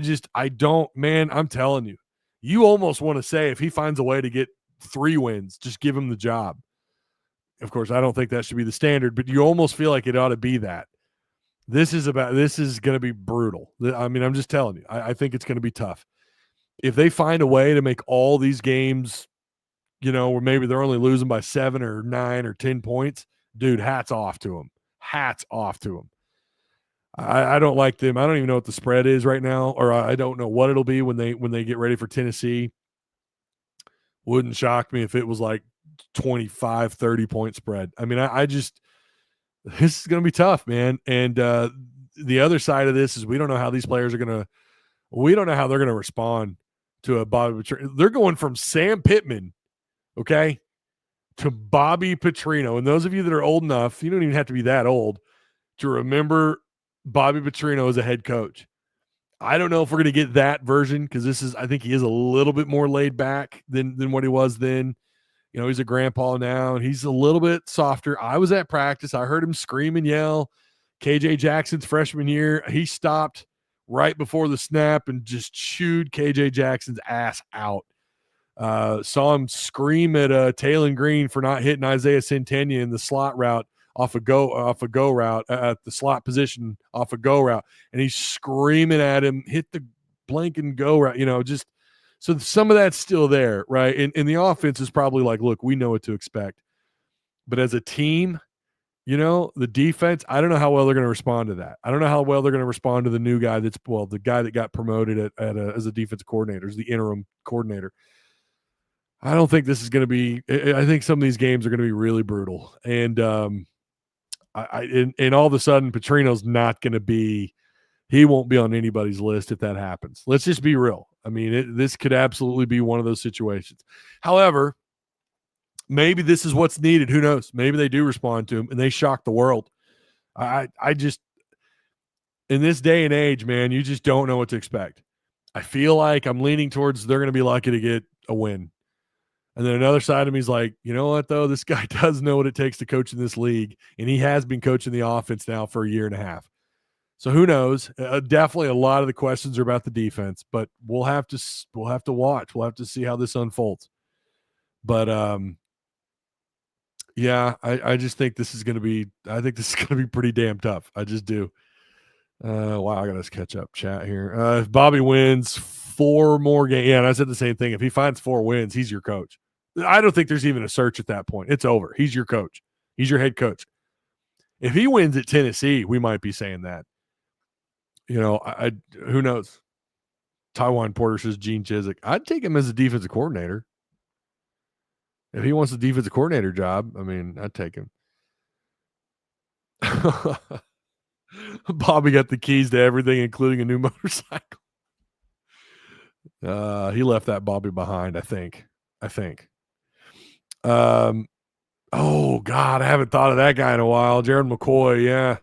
B: don't, man, I'm telling you. You almost want to say if he finds a way to get 3 wins, just give him the job. Of course, I don't think that should be the standard, but you almost feel like it ought to be that. This is going to be brutal. I mean, I'm just telling you, I think it's going to be tough. If they find a way to make all these games, where maybe they're only losing by 7 or 9 or 10 points, dude, hats off to them. Hats off to them. I don't like them. I don't even know what the spread is right now, or I don't know what it'll be when they get ready for Tennessee. Wouldn't shock me if it was 25, 30 point spread. I mean, this is going to be tough, man. And the other side of this is we don't know how these players we don't know how they're going to respond to a Bobby Petrino. They're going from Sam Pittman, okay, to Bobby Petrino. And those of you that are old enough, you don't even have to be that old to remember Bobby Petrino as a head coach. I don't know if we're going to get that version because I think he is a little bit more laid back than what he was then. He's a grandpa now and he's a little bit softer. I was at practice. I heard him scream and yell. KJ Jackson's freshman year, he stopped right before the snap and just chewed KJ Jackson's ass out. Saw him scream at Taylon Green for not hitting Isaiah Centenia in the slot route off a go route at the slot position off a go route, and he's screaming at him, hit the blank and go route. Just so some of that's still there, right? And the offense is probably like, look, we know what to expect, but as a team, the defense, I don't know how well they're going to respond to that. I don't know how well they're going to respond to the new guy the guy that got promoted as a defensive coordinator, as the interim coordinator. I don't think this is going to be – I think some of these games are going to be really brutal. And and all of a sudden, Petrino's not going to be – he won't be on anybody's list if that happens. Let's just be real. I mean, this could absolutely be one of those situations. However, maybe this is what's needed. Who knows? Maybe they do respond to him and they shock the world. I just – in this day and age, man, you just don't know what to expect. I feel like I'm leaning towards they're going to be lucky to get a win. And then another side of me is like, you know what, though? This guy does know what it takes to coach in this league, and he has been coaching the offense now for a year and a half. So who knows? Definitely a lot of the questions are about the defense, but we'll have to watch. We'll have to see how this unfolds. But yeah, I just think this is going to be – I think this is going to be pretty damn tough. I just do. Wow, I got to catch up chat here. If Bobby wins 4 more games – yeah, and I said the same thing. If he finds 4 wins, he's your coach. I don't think there's even a search at that point. It's over. He's your coach. He's your head coach. If he wins at Tennessee, we might be saying that. Who knows? Taiwan Porter says Gene Chizik. I'd take him as a defensive coordinator. If he wants the defensive coordinator job, I mean, I'd take him. Bobby got the keys to everything, including a new motorcycle. He left that Bobby behind, I think. Oh, God, I haven't thought of that guy in a while. Jared McCoy, yeah.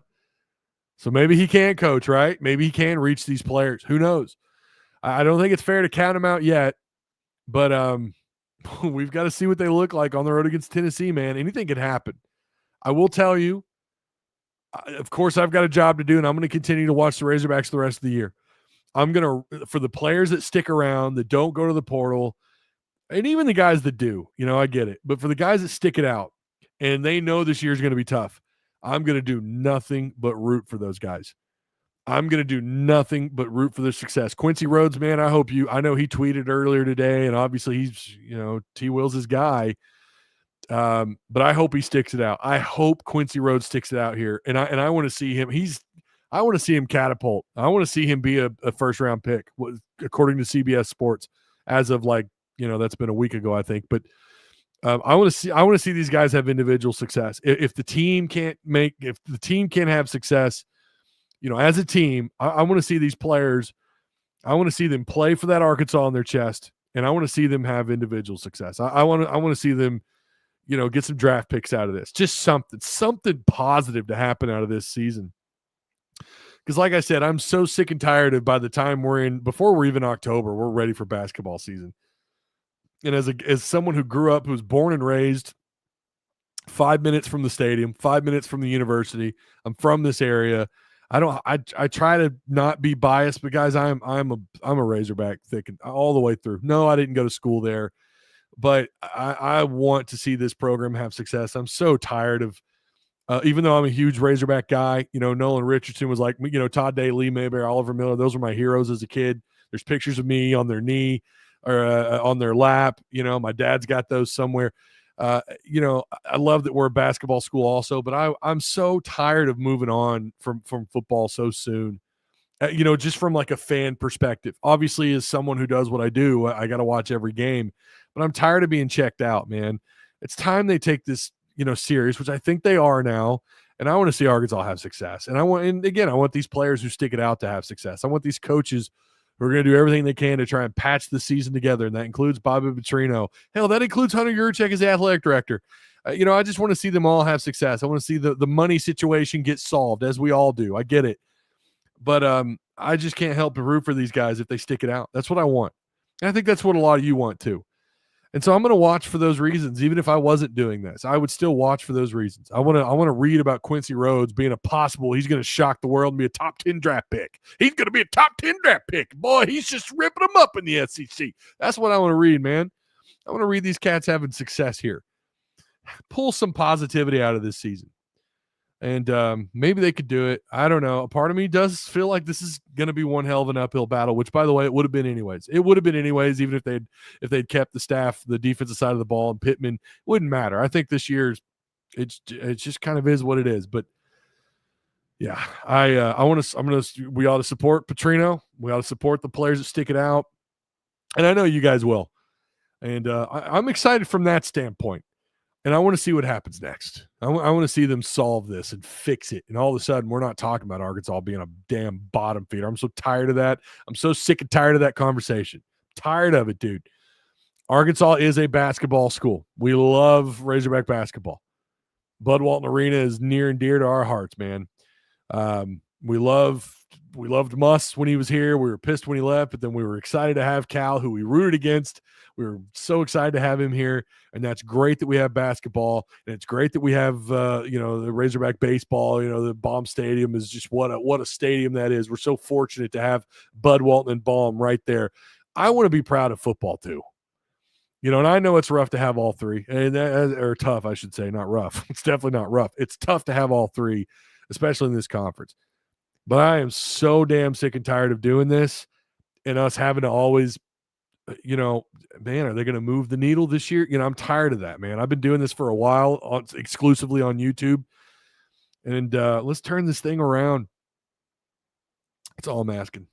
B: So maybe he can coach, right? Maybe he can reach these players. Who knows? I don't think it's fair to count him out yet, but we've got to see what they look like on the road against Tennessee, man. Anything can happen. I will tell you, of course, I've got a job to do, and I'm going to continue to watch the Razorbacks the rest of the year. I'm going to, for the players that stick around, that don't go to the portal, and even the guys that do, I get it. But for the guys that stick it out and they know this year is going to be tough, I'm going to do nothing but root for those guys. I'm going to do nothing but root for their success. Quincy Rhodes, man, I know he tweeted earlier today, and obviously he's, T. Will's his guy. But I hope he sticks it out. I hope Quincy Rhodes sticks it out here. And I want to see him. I want to see him catapult. I want to see him be a first round pick, according to CBS Sports, as of that's been a week ago, I think. But I want to see these guys have individual success. If the team can't have success, as a team, I want to see these players. I want to see them play for that Arkansas on their chest, and I want to see them have individual success. I want to see them, get some draft picks out of this. Just something positive to happen out of this season. Because like I said, I'm so sick and tired of, by the time before we're even October, we're ready for basketball season. And as someone who grew up, who was born and raised 5 minutes from the stadium, 5 minutes from the university, I'm from this area. I try to not be biased, but guys, I'm a Razorback thick and all the way through. No, I didn't go to school there, but I want to see this program have success. I'm so tired of, even though I'm a huge Razorback guy, Nolan Richardson was like, Todd Day, Lee Mayberry, Oliver Miller. Those were my heroes as a kid. There's pictures of me on their knee or on their lap. My dad's got those somewhere. I love that we're a basketball school also, but I'm so tired of moving on from football so soon. Just from like a fan perspective. Obviously, as someone who does what I do, I got to watch every game, but I'm tired of being checked out, man. It's time they take this, serious, which I think they are now. And I want to see Arkansas have success. And I want these players who stick it out to have success. I want these coaches who are going to do everything they can to try and patch the season together. And that includes Bobby Petrino. Hell, that includes Hunter Yurachek as the athletic director. I just want to see them all have success. I want to see the money situation get solved, as we all do. I get it. But I just can't help but root for these guys if they stick it out. That's what I want. And I think that's what a lot of you want too. And so I'm going to watch for those reasons. Even if I wasn't doing this, I would still watch for those reasons. I want to read about Quincy Rhodes being he's going to shock the world and be a top 10 draft pick. He's going to be a top 10 draft pick. Boy, he's just ripping them up in the SEC. That's what I want to read, man. I want to read these cats having success here. Pull some positivity out of this season. And maybe they could do it. I don't know. A part of me does feel like this is going to be one hell of an uphill battle, which, by the way, it would have been anyways. It would have been anyways, even if they'd kept the staff, the defensive side of the ball, and Pittman. It wouldn't matter. I think this year's it's just kind of is what it is. But yeah, we ought to support Petrino. We ought to support the players that stick it out, and I know you guys will. And I'm excited from that standpoint. And I want to see what happens next. I want to see them solve this and fix it. And all of a sudden, we're not talking about Arkansas being a damn bottom feeder. I'm so tired of that. I'm so sick and tired of that conversation. Tired of it, dude. Arkansas is a basketball school. We love Razorback basketball. Bud Walton Arena is near and dear to our hearts, man. We loved Muss when he was here. We were pissed when he left, but then we were excited to have Cal, who we rooted against. We were so excited to have him here, and that's great that we have basketball, and it's great that we have the Razorback baseball. The Baum Stadium is just what a stadium that is. We're so fortunate to have Bud Walton and Baum right there. I want to be proud of football too. And I know it's rough to have all three, or tough, I should say, not rough. It's definitely not rough. It's tough to have all three, especially in this conference. But I am so damn sick and tired of doing this and us having to always, man, are they going to move the needle this year? I'm tired of that, man. I've been doing this for a while, exclusively on YouTube. And let's turn this thing around. That's all I'm asking,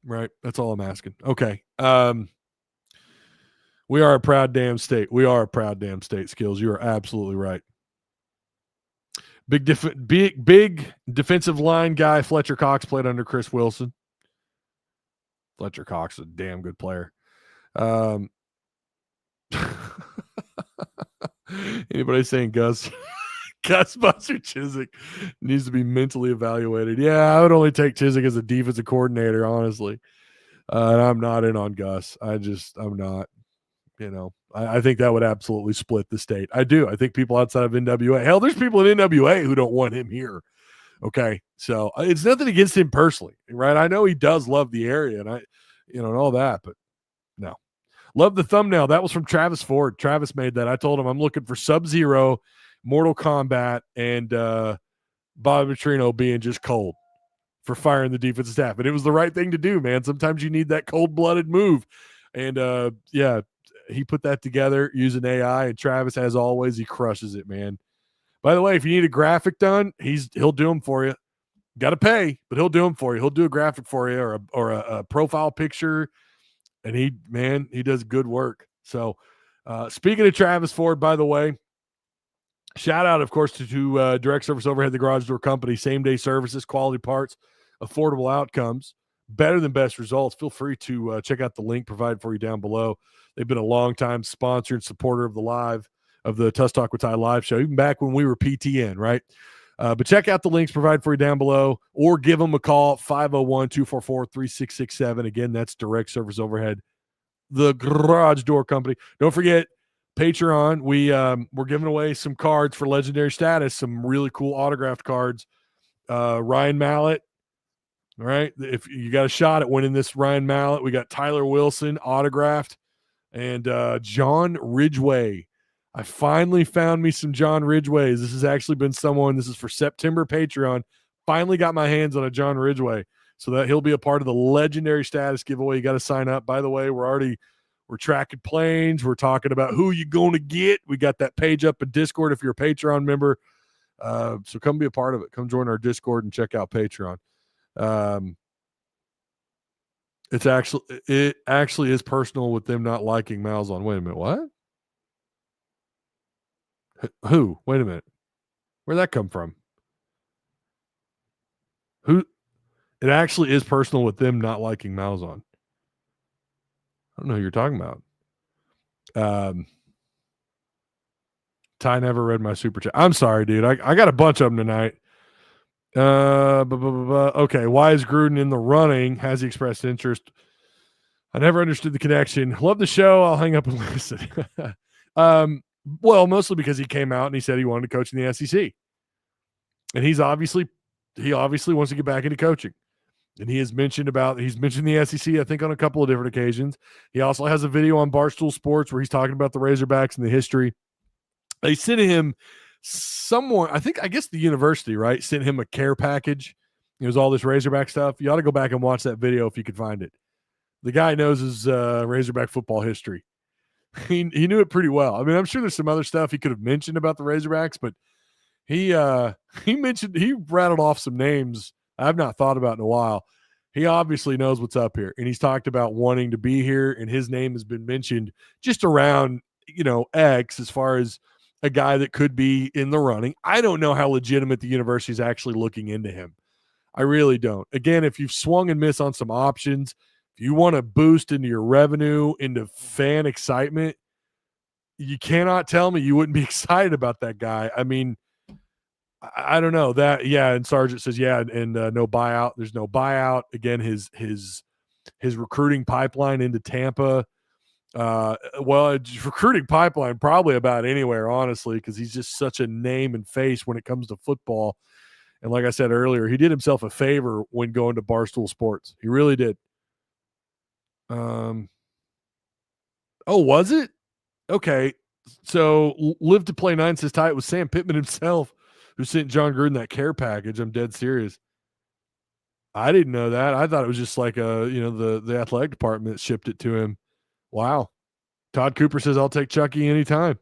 B: right? That's all I'm asking. Okay. We are a proud damn state. We are a proud damn state, Skills. You are absolutely right. Big defensive line guy Fletcher Cox played under Chris Wilson. Fletcher Cox is a damn good player. Anybody saying Gus Buster Chiswick needs to be mentally evaluated? Yeah, I would only take Chiswick as a defensive coordinator, honestly. And I'm not in on Gus. I'm not. I think that would absolutely split the state. I do. I think people outside of NWA, hell, there's people in NWA who don't want him here. Okay. So it's nothing against him personally, right? I know he does love the area and and all that, but no. Love the thumbnail. That was from Travis Ford. Travis made that. I told him I'm looking for Sub-Zero, Mortal Kombat, and Bobby Petrino being just cold for firing the defensive staff. And it was the right thing to do, man. Sometimes you need that cold-blooded move. And he put that together using AI, and Travis, as always, he crushes it, man. By the way, if you need a graphic done, he'll do them for you. Got to pay, but he'll do them for you. He'll do a graphic for you or a profile picture, and he does good work. So, speaking of Travis Ford, by the way, shout out, of course, to Direct Service Overhead, the Garage Door Company, same-day services, quality parts, affordable outcomes, better than best results. Feel free to check out the link provided for you down below. They've been a long-time sponsor and supporter of the Tusk Talk with Ty live show, even back when we were PTN, right? But check out the links provided for you down below, or give them a call, 501-244-3667. Again, that's Direct Service Overhead, the Garage Door Company. Don't forget, Patreon, we're giving away some cards for legendary status, some really cool autographed cards. Ryan Mallett, all right? If you got a shot at winning this Ryan Mallett, we got Tyler Wilson autographed, and John Ridgway. I finally found me some John Ridgways. This has actually been this is for September Patreon. Finally got my hands on a John Ridgway, so that he'll be a part of the legendary status giveaway. You got to sign up. By the way, we're tracking planes. We're talking about who you going to get. We got that page up in Discord if you're a Patreon member. So come be a part of it. Come join our Discord and check out Patreon. It actually is personal with them not liking Malzahn. Wait a minute, what? Who? Wait a minute. Where'd that come from? Who? It actually is personal with them not liking Malzahn. I don't know who you're talking about. Ty never read my super chat. I'm sorry, dude. I got a bunch of them tonight. Okay. Why is Gruden in the running? Has he expressed interest? I never understood the connection. Love the show. I'll hang up and listen. Well, mostly because he came out and he said he wanted to coach in the SEC. And he obviously wants to get back into coaching. And he's mentioned the SEC, I think, on a couple of different occasions. He also has a video on Barstool Sports where he's talking about the Razorbacks and the history. They sent him I guess the university, right, sent him a care package. It was all this Razorback stuff. You ought to go back and watch that video if you could find it. The guy knows his Razorback football history. He knew it pretty well. I mean, I'm sure there's some other stuff he could have mentioned about the Razorbacks, but he rattled off some names I've not thought about in a while. He obviously knows what's up here, and he's talked about wanting to be here, and his name has been mentioned just around, X as far as a guy that could be in the running. I don't know how legitimate the university is actually looking into him. I really don't. Again, if you've swung and missed on some options, if you want to boost into your revenue, into fan excitement, you cannot tell me you wouldn't be excited about that guy. I mean, I don't know that. Yeah. And Sargent says, and no buyout. There's no buyout. Again, his recruiting pipeline into Tampa. Recruiting pipeline probably about anywhere, honestly, because he's just such a name and face when it comes to football. And like I said earlier, he did himself a favor when going to Barstool Sports. He really did. Was it? Okay. So Live to Play 9 says tie it with Sam Pittman himself, who sent John Gruden that care package. I'm dead serious. I didn't know that. I thought it was just like the athletic department shipped it to him. Wow. Todd Cooper says, I'll take Chucky anytime.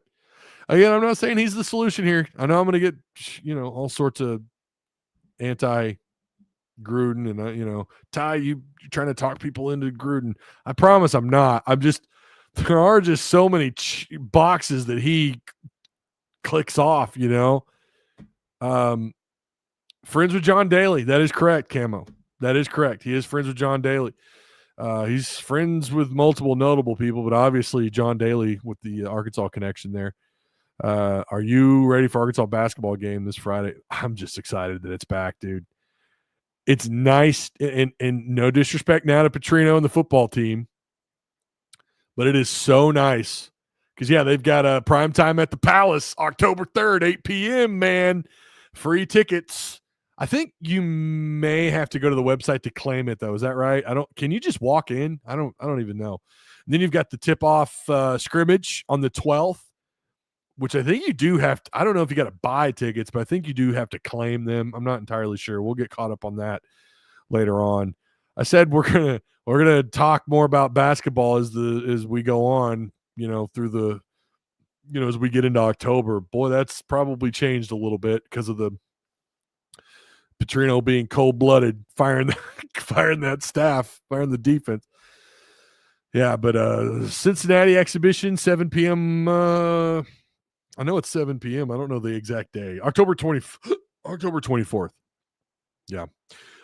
B: Again, I'm not saying he's the solution here. I know I'm going to get, all sorts of anti-Gruden and, Ty, you're trying to talk people into Gruden. I promise I'm not. There are just so many boxes that he clicks off, Friends with John Daly. That is correct, Camo. That is correct. He is friends with John Daly. He's friends with multiple notable people, but obviously John Daly with the Arkansas connection there. Are you ready for Arkansas basketball game this Friday? I'm just excited that it's back, dude. It's nice, and no disrespect now to Petrino and the football team, but it is so nice because, they've got a prime time at the Palace, October 3rd, 8 p.m., man. Free tickets. I think you may have to go to the website to claim it, though. Is that right? Can you just walk in? I don't even know. And then you've got the tip-off scrimmage on the 12th, which I think you do have to, I don't know if you got to buy tickets, but I think you do have to claim them. I'm not entirely sure. We'll get caught up on that later on. I said we're gonna talk more about basketball as we go on, through the, as we get into October. Boy, that's probably changed a little bit because of the Petrino being cold-blooded, firing that staff, firing the defense. Yeah, but Cincinnati exhibition, 7 p.m. I know it's 7 p.m. I don't know the exact day. October 24th. Yeah.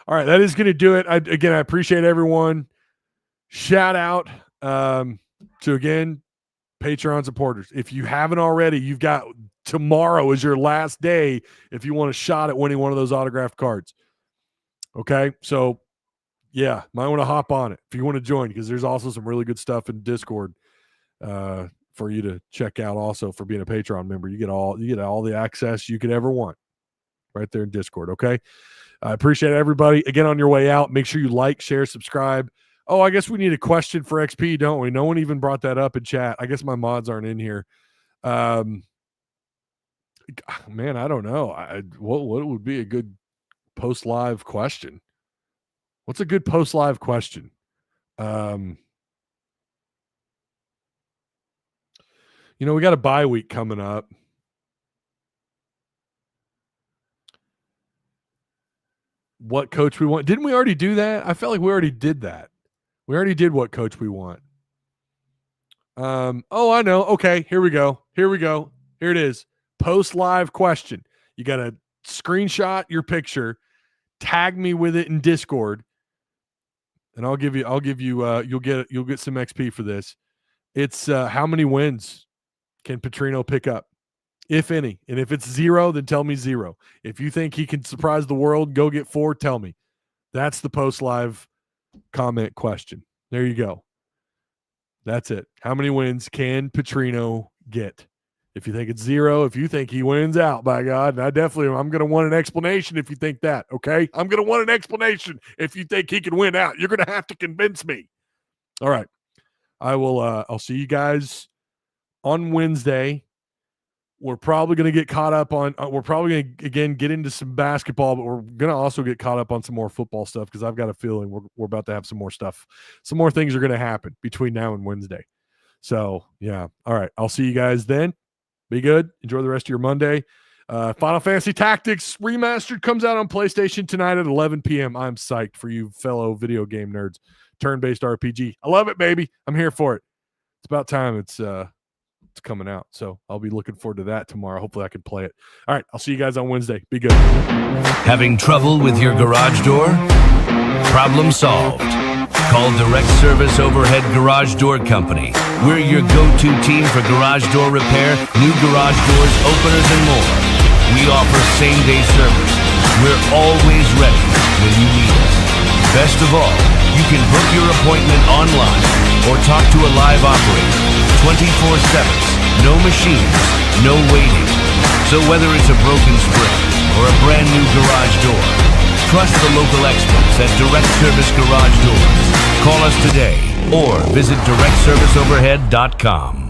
B: All right, that is going to do it. I appreciate everyone. Shout out to, again, Patreon supporters. If you haven't already, you've got tomorrow is your last day if you want a shot at winning one of those autographed cards. Okay? So, might want to hop on it if you want to join, because there's also some really good stuff in Discord for you to check out also for being a Patreon member. You get all the access you could ever want right there in Discord, okay? I appreciate everybody. Again, on your way out, make sure you like, share, subscribe. Oh, I guess we need a question for XP, don't we? No one even brought that up in chat. I guess my mods aren't in here. Man, I don't know. What would be a good post-live question? What's a good post-live question? We got a bye week coming up. What coach we want? Didn't we already do that? I felt like we already did that. We already did what coach we want. I know. Okay, here we go. Here it is. Post live question. You got to screenshot your picture, tag me with it in Discord, and I'll give you you'll get some XP for this. It's how many wins can Petrino pick up, if any? And if it's 0, then tell me 0. If you think he can surprise the world, go get 4, tell me. That's the post live comment question. There you go. That's it. How many wins can Petrino get If you think it's 0, if you think he wins out, by God, and I'm going to want an explanation if you think that, okay? I'm going to want an explanation if you think he can win out. You're going to have to convince me. All right. I'll see you guys on Wednesday. We're probably going to get caught up on we're probably going to, again, get into some basketball, but we're going to also get caught up on some more football stuff because I've got a feeling we're about to have some more stuff. Some more things are going to happen between now and Wednesday. So, yeah. All right. I'll see you guys then. Be good. Enjoy the rest of your Monday. Final Fantasy Tactics Remastered comes out on PlayStation tonight at 11 p.m. I'm psyched for you fellow video game nerds. Turn-based RPG. I love it, baby. I'm here for it. It's about time it's coming out. So I'll be looking forward to that tomorrow. Hopefully I can play it. All right. I'll see you guys on Wednesday. Be good.
A: Having trouble with your garage door? Problem solved. Call Direct Service Overhead Garage Door Company. We're your go-to team for garage door repair, new garage doors, openers, and more. We offer same-day service. We're always ready when you need us. Best of all, you can book your appointment online or talk to a live operator 24/7. No machines, no waiting. So whether it's a broken spring or a brand new garage door, trust the local experts at Direct Service Garage Doors. Call us today or visit directserviceoverhead.com.